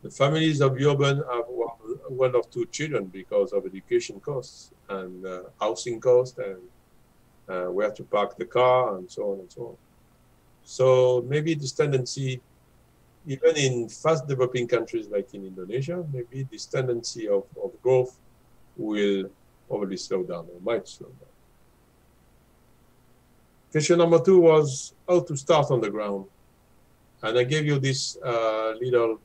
[SPEAKER 8] The families of urban have 1 or 2 children because of education costs and housing costs and where to park the car and so on and so on. So maybe this tendency, even in fast developing countries like in Indonesia, maybe this tendency of growth will probably slow down or might slow down. Question number 2 was how to start on the ground. And I gave you this little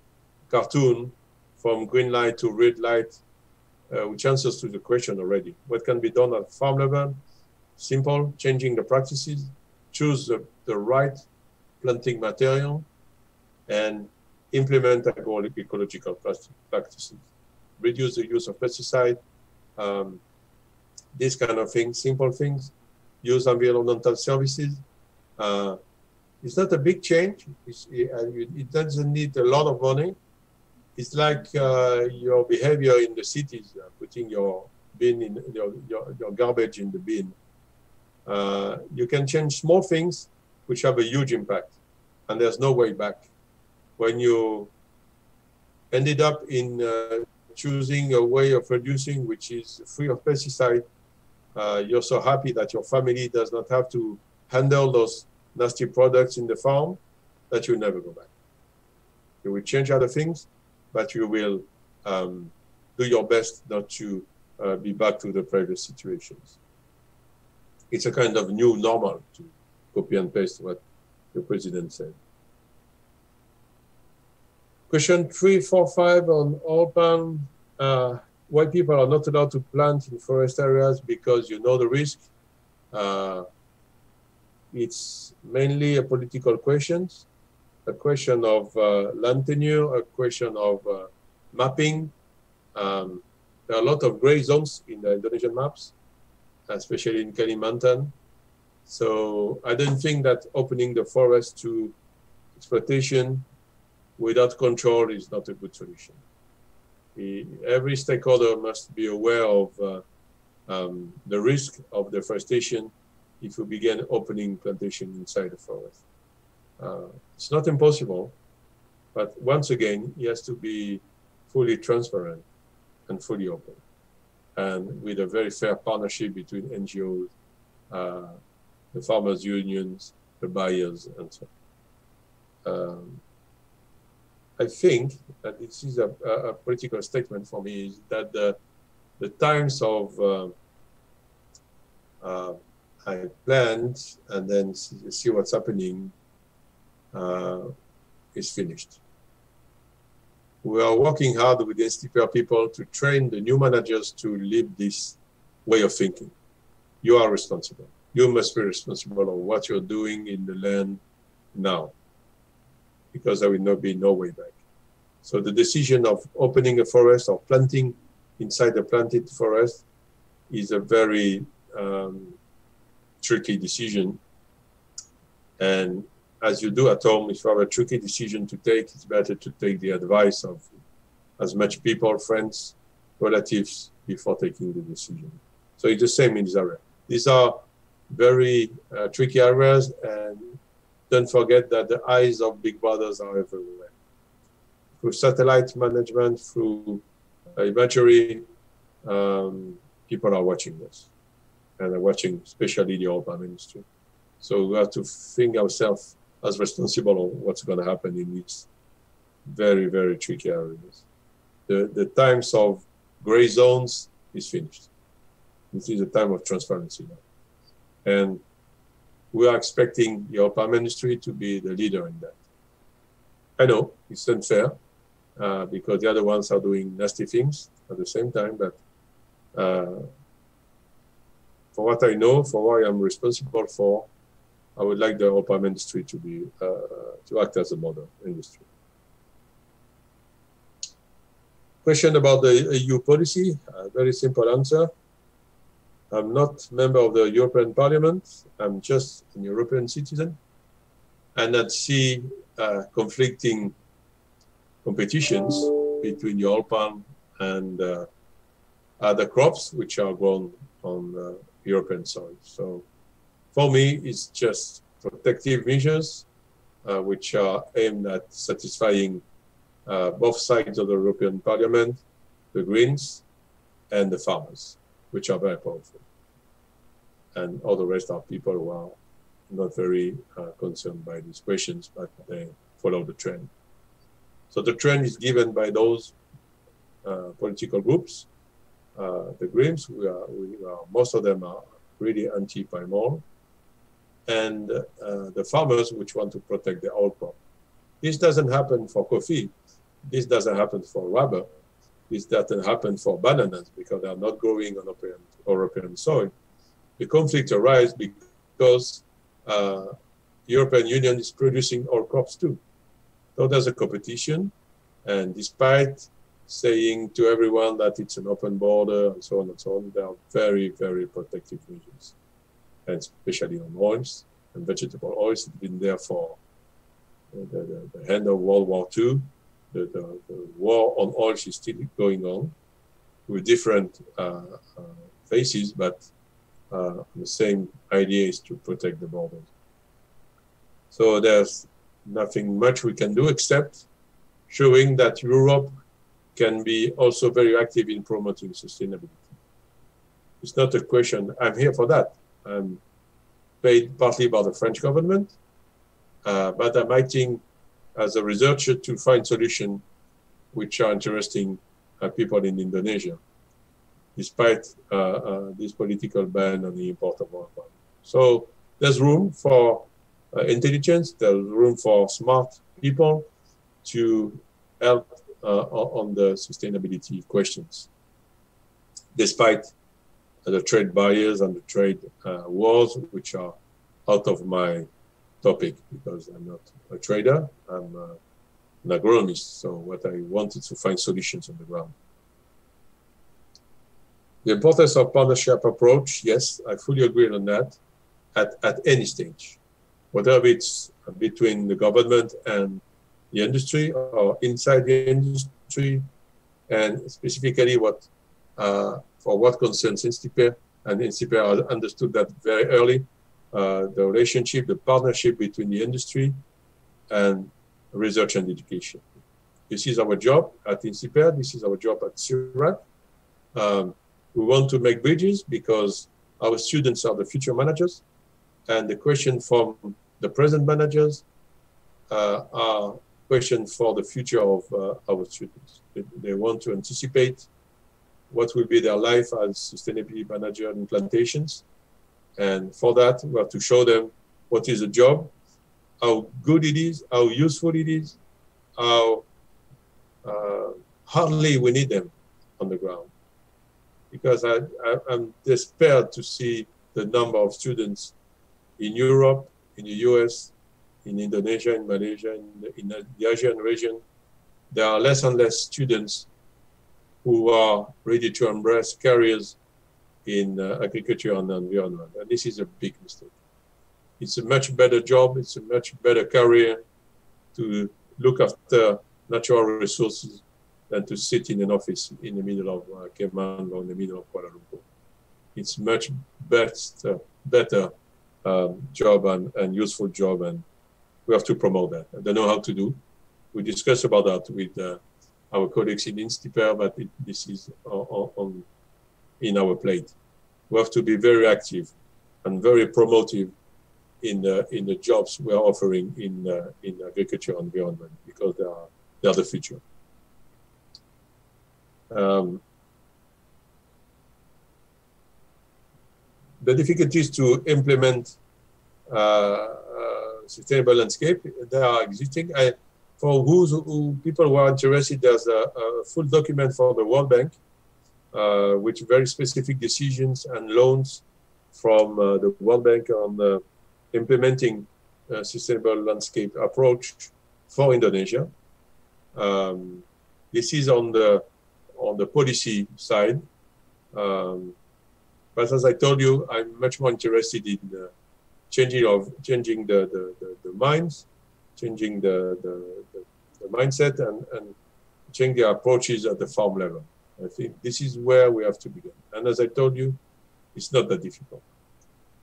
[SPEAKER 8] cartoon from green light to red light, which answers to the question already. What can be done at farm level? Simple, changing the practices, choose the right planting material, and implement agroecological practices. Reduce the use of pesticide, these kind of things, simple things. Use environmental services. It's not a big change. It doesn't need a lot of money. It's like your behavior in the cities, putting your bin in your garbage in the bin. You can change small things which have a huge impact, and there's no way back. When you ended up in choosing a way of producing which is free of pesticide, you're so happy that your family does not have to handle those nasty products in the farm that you'll never go back. You will change other things, but you will do your best not to be back to the previous situations. It's a kind of new normal, to copy and paste what the president said. Question 3, 4, 5 on oil palm. Why people are not allowed to plant in forest areas because you know the risk. It's mainly a political question of land tenure, a question of mapping. There are a lot of gray zones in the Indonesian maps, especially in Kalimantan. So I don't think that opening the forest to exploitation without control is not a good solution. Every stakeholder must be aware of the risk of deforestation if we begin opening plantation inside the forest. It's not impossible, but once again, it has to be fully transparent and fully open, and with a very fair partnership between NGOs, the farmers' unions, the buyers, and so on. I think that this is a political statement for me, is that the times of I plant and then see what's happening is finished. We are working hard with the INSTIPER people to train the new managers to live this way of thinking. You are responsible. You must be responsible of what you're doing in the land now, because there will not be no way back. So the decision of opening a forest or planting inside a planted forest is a very tricky decision. And as you do at home, if you have a tricky decision to take, it's better to take the advice of as much people, friends, relatives, before taking the decision. So it's the same in this area. These are very tricky areas, and don't forget that the eyes of big brothers are everywhere. Through satellite management, through imagery, people are watching us, and are watching especially the oil palm industry. So we have to think ourselves as responsible of what's going to happen in these very, very tricky areas. The times of gray zones is finished. This is a time of transparency now. And we are expecting the oil palm industry to be the leader in that. I know it's unfair because the other ones are doing nasty things at the same time, but for what I know, for what I'm responsible for, I would like the oil palm industry to be to act as a model industry. Question about the EU policy, a very simple answer. I'm not a member of the European Parliament. I'm just an European citizen. And I see conflicting competitions between the oil palm and other crops which are grown on European soil. So for me, it's just protective measures which are aimed at satisfying both sides of the European Parliament, the Greens, and the farmers, which are very powerful. And all the rest are people who are not very concerned by these questions, but they follow the trend. So the trend is given by those political groups. The Greens, most of them are really anti-palm oil, and the farmers which want to protect the oil crop. This doesn't happen for coffee. This doesn't happen for rubber. This doesn't happen for bananas because they are not growing on European soil. The conflict arises because European Union is producing oil crops too. So there's a competition, and despite saying to everyone that it's an open border and so on, there are very, very protective measures, and especially on oils and vegetable oils. It's been there for the end of World War II. The war on oils is still going on with different phases, but the same idea is to protect the borders. So there's nothing much we can do except showing that Europe can be also very active in promoting sustainability. It's not a question, I'm here for that. I'm paid partly by the French government, but I'm acting as a researcher to find solutions which are interesting people in Indonesia, despite this political ban on the import of oil palm. So there's room for intelligence, there's room for smart people to help on the sustainability questions, despite the trade barriers and the trade wars, which are out of my topic, because I'm not a trader, I'm an agronomist. So what I wanted to find solutions on the ground. The importance of partnership approach, yes, I fully agree on that at any stage, whether it's between the government and the industry or inside the industry, and specifically what for what concerns INSTIPER, and INSTIPER understood that very early, the relationship, the partnership between the industry and research and education. This is our job at INSTIPER, this is our job at CIRAC. We want to make bridges because our students are the future managers, and the question from the present managers are questions for the future of our students. They want to anticipate what will be their life as sustainability manager in plantations. And for that, we have to show them what is a job, how good it is, how useful it is, how hardly we need them on the ground. Because I'm despaired to see the number of students in Europe, in the US, in Indonesia, in Malaysia, in the Asian region. There are less and less students who are ready to embrace careers in agriculture and environment. And this is a big mistake. It's a much better job, it's a much better career to look after natural resources than to sit in an office in the middle of Keman or in the middle of Kuala Lumpur. It's much better job and useful job, and we have to promote that. I don't know how to do. We discussed about that with our colleagues in INSTIPER, but this is in our plate. We have to be very active and very promotive in the jobs we are offering in agriculture and environment, because they are the future. The difficulties to implement sustainable landscape, they are existing. For people who are interested, there's a full document for the World Bank, with very specific decisions and loans from the World Bank on implementing a sustainable landscape approach for Indonesia. This is on the policy side. But as I told you, I'm much more interested in changing the minds, changing the mindset, and changing the approaches at the farm level. I think this is where we have to begin. And as I told you, it's not that difficult.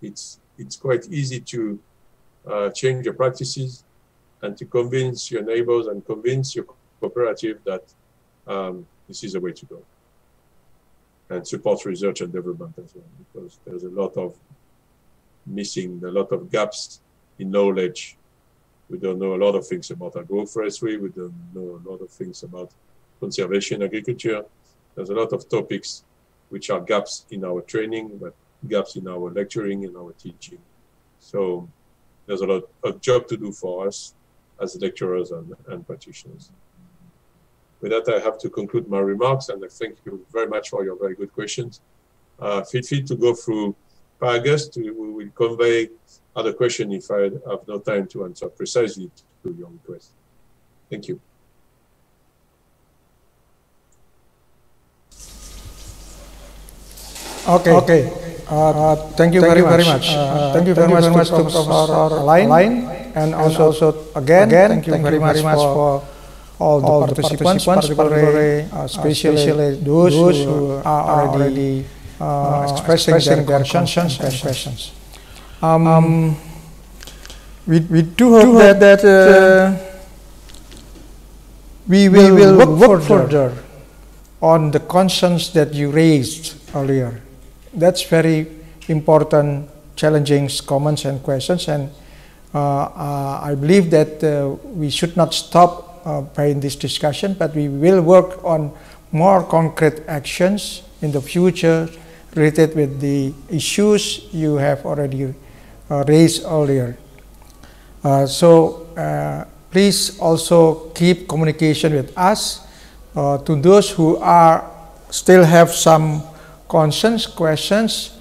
[SPEAKER 8] It's quite easy to change your practices and to convince your neighbors and convince your cooperative that this is the way to go. And support research and development as well, because there's a lot of gaps in knowledge. We don't know a lot of things about agroforestry. We don't know a lot of things about conservation agriculture. There's a lot of topics which are gaps in our training, but gaps in our lecturing and our teaching. So there's a lot of job to do for us as lecturers and practitioners. With that, I have to conclude my remarks, and I thank you very much for your very good questions. Feel free to go through paragraphs. We will convey other questions if I have no time to answer precisely to your request. Thank you.
[SPEAKER 6] Okay. Thank you very much. Thank you very much to Professor Line, and also again thank you very much for all the participants, particularly especially those who are already expressing their concerns and questions. We do hope that we will work further on the concerns that you raised earlier. That's very important, challenging comments and questions, and I believe that we should not stop by this discussion, but we will work on more concrete actions in the future related with the issues you have already raised earlier. So please also keep communication with us. To those who are still have some concerns, questions,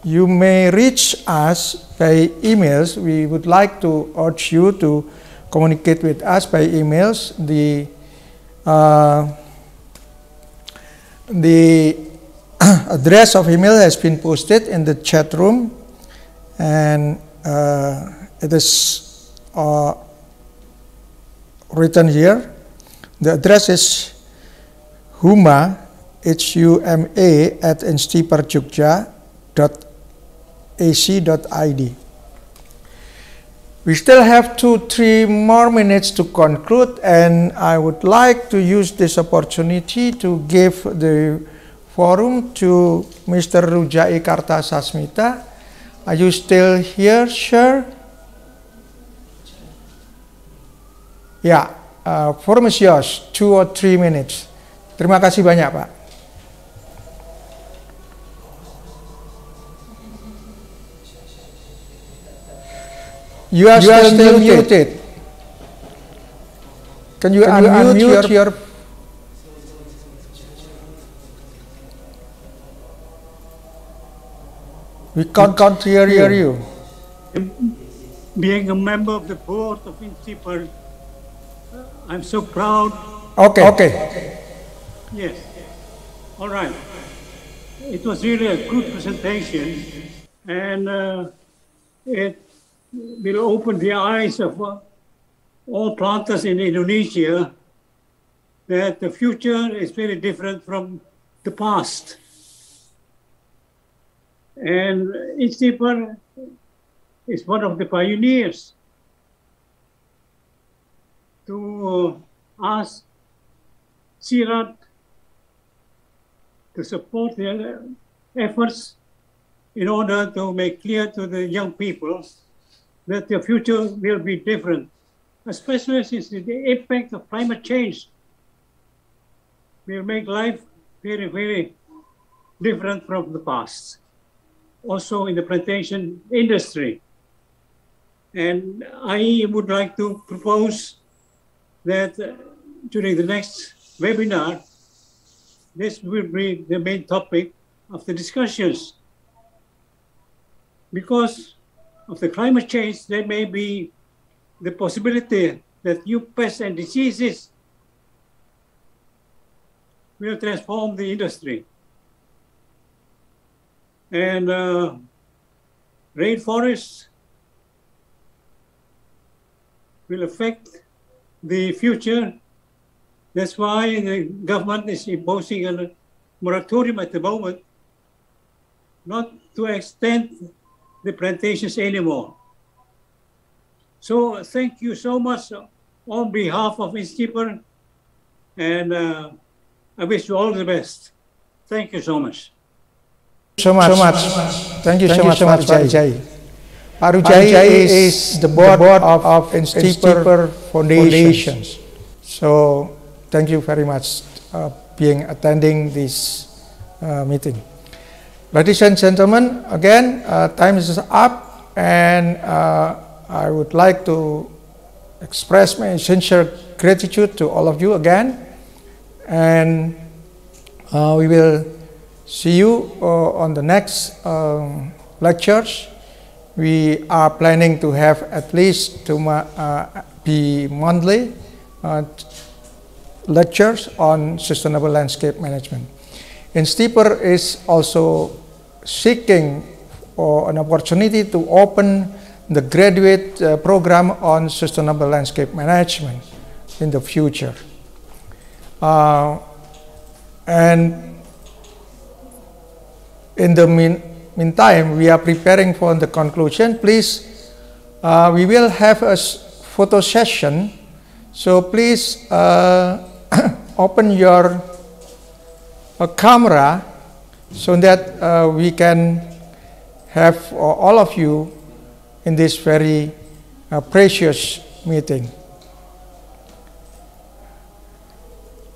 [SPEAKER 6] you may reach us by emails. We would like to urge you to communicate with us by emails. The address of email has been posted in the chat room, and it is written here. The address is huma, H-U-M-A, at instiperyogyakarta.ac.id. We still have 2-3 more minutes to conclude, and I would like to use this opportunity to give the forum to Mr. Rujai Kartasasmita. Are you still here, sir? Yeah, forum is yours, 2 or 3 minutes. Terima kasih banyak, Pak. You are still muted. Can you unmute your... We can't hear you.
[SPEAKER 9] Being a member of the board of INSTIPER, I'm so proud.
[SPEAKER 6] Okay.
[SPEAKER 9] Yes. All right. It was really a good presentation, and it will open the eyes of all planters in Indonesia that the future is very different from the past. And INSTIPER is one of the pioneers to ask CIRAT to support their efforts in order to make clear to the young people that the future will be different, especially since the impact of climate change will make life very, very different from the past. Also in the plantation industry. And I would like to propose that during the next webinar, this will be the main topic of the discussions. Because of the climate change, there may be the possibility that new pests and diseases will transform the industry. And rainforests will affect the future. That's why the government is imposing a moratorium at the moment, not to extend the plantations anymore. So thank you so much on behalf of INSTIPER, and I wish you all the best. Thank you so much.
[SPEAKER 6] Thank you so much, Pak Rujai. Pak Rujai is the board of INSTIPER Foundations. So thank you very much attending this meeting. Ladies and gentlemen, again, time is up, and I would like to express my sincere gratitude to all of you again, and we will see you on the next lectures. We are planning to have at least be monthly lectures on sustainable landscape management. INSTIPER is also seeking an opportunity to open the graduate program on sustainable landscape management in the future. And in the meantime, we are preparing for the conclusion. Please, we will have a photo session. So please open your camera so that we can have all of you in this very precious meeting.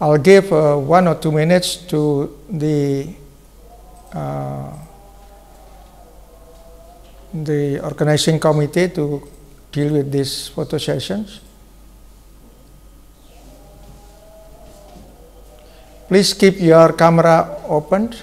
[SPEAKER 6] I'll give 1 or 2 minutes to the organizing committee to deal with these photo sessions. Please keep your camera open.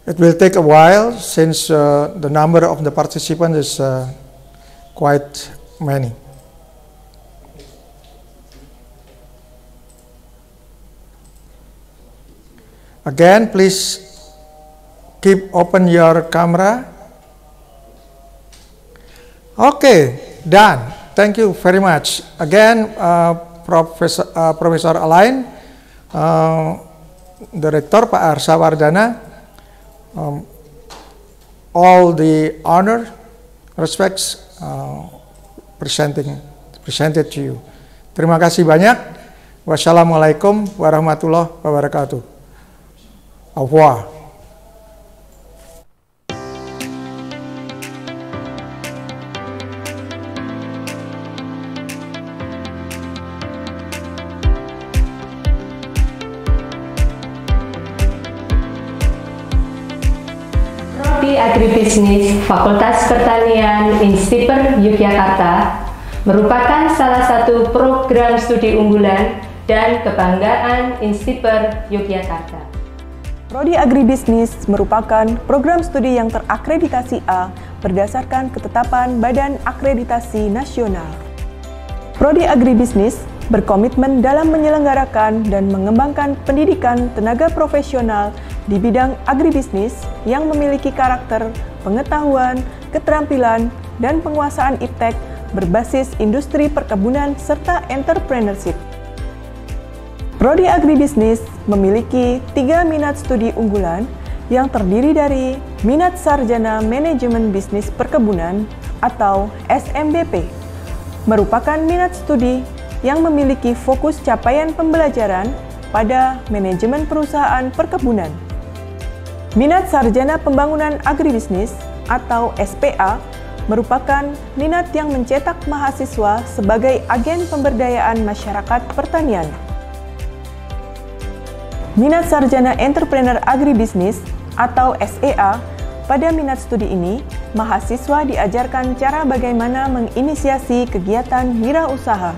[SPEAKER 6] It will take a while since the number of the participants is quite many. Again, please keep open your camera. Okay, done. Thank you very much. Again, Profesor Alain, Direktur Pak Arsa Wardana, all the honor, respects presented to you. Terima kasih banyak. Wassalamualaikum warahmatullahi wabarakatuh. Au revoir.
[SPEAKER 10] Agribisnis Fakultas Pertanian INSTIPER Yogyakarta merupakan salah satu program studi unggulan dan kebanggaan INSTIPER Yogyakarta.
[SPEAKER 11] Prodi Agribisnis merupakan program studi yang terakreditasi A berdasarkan ketetapan Badan Akreditasi Nasional. Prodi Agribisnis berkomitmen dalam menyelenggarakan dan mengembangkan pendidikan tenaga profesional di bidang agribisnis yang memiliki karakter pengetahuan, keterampilan, dan penguasaan iptek berbasis industri perkebunan serta entrepreneurship. Prodi Agribisnis memiliki 3 minat studi unggulan yang terdiri dari minat sarjana manajemen bisnis perkebunan atau SMBP, merupakan minat studi yang memiliki fokus capaian pembelajaran pada manajemen perusahaan perkebunan. Minat Sarjana Pembangunan Agribisnis atau SPA merupakan minat yang mencetak mahasiswa sebagai agen pemberdayaan masyarakat pertanian. Minat Sarjana Entrepreneur Agribisnis atau SEA, pada minat studi ini, mahasiswa diajarkan cara bagaimana menginisiasi kegiatan wirausaha.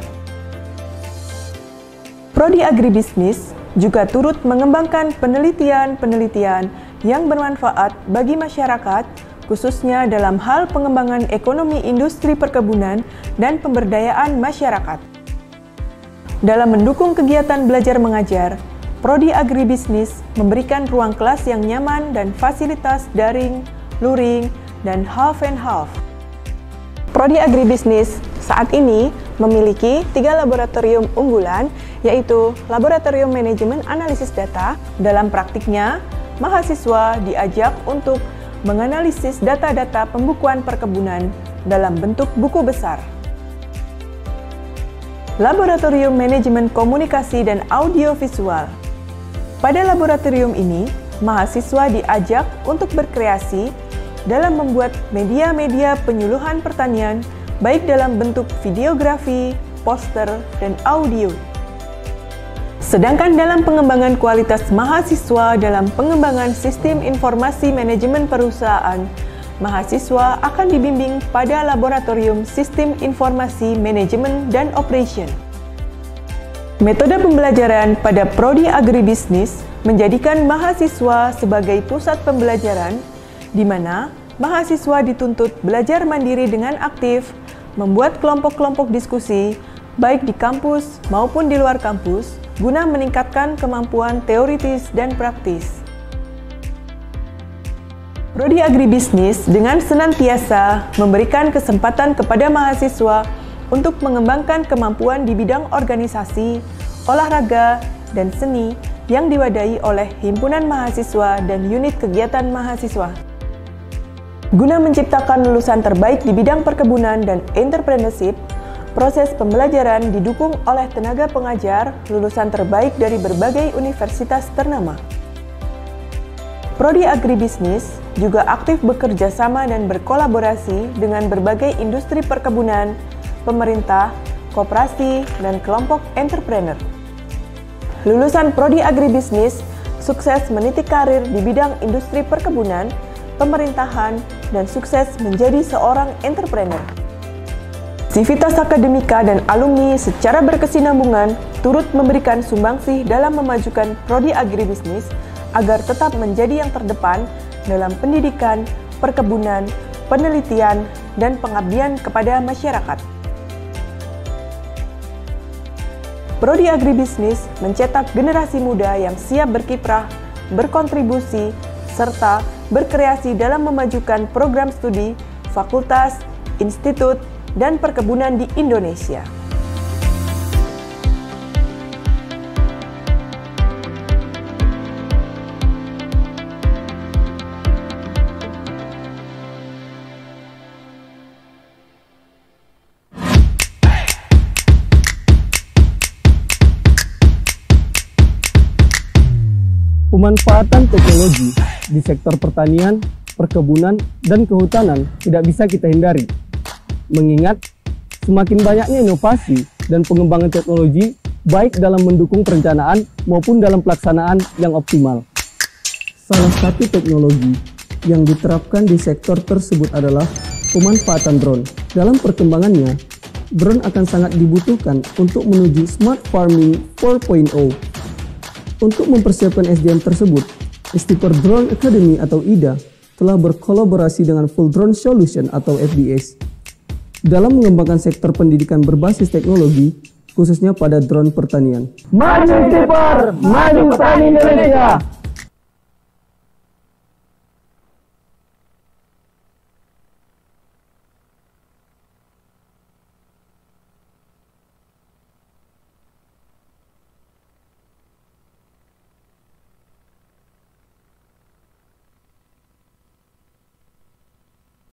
[SPEAKER 11] Prodi Agribisnis juga turut mengembangkan penelitian-penelitian yang bermanfaat bagi masyarakat, khususnya dalam hal pengembangan ekonomi industri perkebunan dan pemberdayaan masyarakat. Dalam mendukung kegiatan belajar mengajar, Prodi Agribisnis memberikan ruang kelas yang nyaman dan fasilitas daring, luring, dan half and half. Prodi Agribisnis saat ini memiliki 3 laboratorium unggulan, yaitu Laboratorium Manajemen Analisis Data. Dalam praktiknya, mahasiswa diajak untuk menganalisis data-data pembukuan perkebunan dalam bentuk buku besar. Laboratorium Manajemen Komunikasi dan Audiovisual. Pada laboratorium ini, mahasiswa diajak untuk berkreasi dalam membuat media-media penyuluhan pertanian, baik dalam bentuk videografi, poster, dan audio. Sedangkan dalam pengembangan kualitas mahasiswa dalam pengembangan sistem informasi manajemen perusahaan, mahasiswa akan dibimbing pada laboratorium sistem informasi manajemen dan operation. Metode pembelajaran pada Prodi Agribisnis menjadikan mahasiswa sebagai pusat pembelajaran di mana mahasiswa dituntut belajar mandiri dengan aktif, membuat kelompok-kelompok diskusi, baik di kampus maupun di luar kampus, guna meningkatkan kemampuan teoritis dan praktis. Prodi Agribisnis dengan senantiasa memberikan kesempatan kepada mahasiswa untuk mengembangkan kemampuan di bidang organisasi, olahraga, dan seni yang diwadahi oleh himpunan mahasiswa dan unit kegiatan mahasiswa. Guna menciptakan lulusan terbaik di bidang perkebunan dan entrepreneurship, proses pembelajaran didukung oleh tenaga pengajar lulusan terbaik dari berbagai universitas ternama. Prodi Agribisnis juga aktif bekerja sama dan berkolaborasi dengan berbagai industri perkebunan, pemerintah, koperasi, dan kelompok entrepreneur. Lulusan Prodi Agribisnis sukses meniti karir di bidang industri perkebunan, pemerintahan, dan sukses menjadi seorang entrepreneur. Sivitas akademika dan alumni secara berkesinambungan turut memberikan sumbangsih dalam memajukan Prodi Agribisnis agar tetap menjadi yang terdepan dalam pendidikan, perkebunan, penelitian, dan pengabdian kepada masyarakat. Prodi Agribisnis mencetak generasi muda yang siap berkiprah, berkontribusi, serta berkreasi dalam memajukan program studi, fakultas, institut, dan perkebunan di Indonesia.
[SPEAKER 12] Pemanfaatan teknologi di sektor pertanian, perkebunan, dan kehutanan tidak bisa kita hindari. Mengingat semakin banyaknya inovasi dan pengembangan teknologi baik dalam mendukung perencanaan maupun dalam pelaksanaan yang optimal. Salah satu teknologi yang diterapkan di sektor tersebut adalah pemanfaatan drone. Dalam perkembangannya, drone akan sangat dibutuhkan untuk menuju Smart Farming 4.0. Untuk mempersiapkan SDM tersebut, INSTIPER Drone Academy atau IDA telah berkolaborasi dengan Full Drone Solution atau FDS dalam mengembangkan sektor pendidikan berbasis teknologi, khususnya pada drone pertanian.
[SPEAKER 13] Maju INSTIPER, maju petani Indonesia!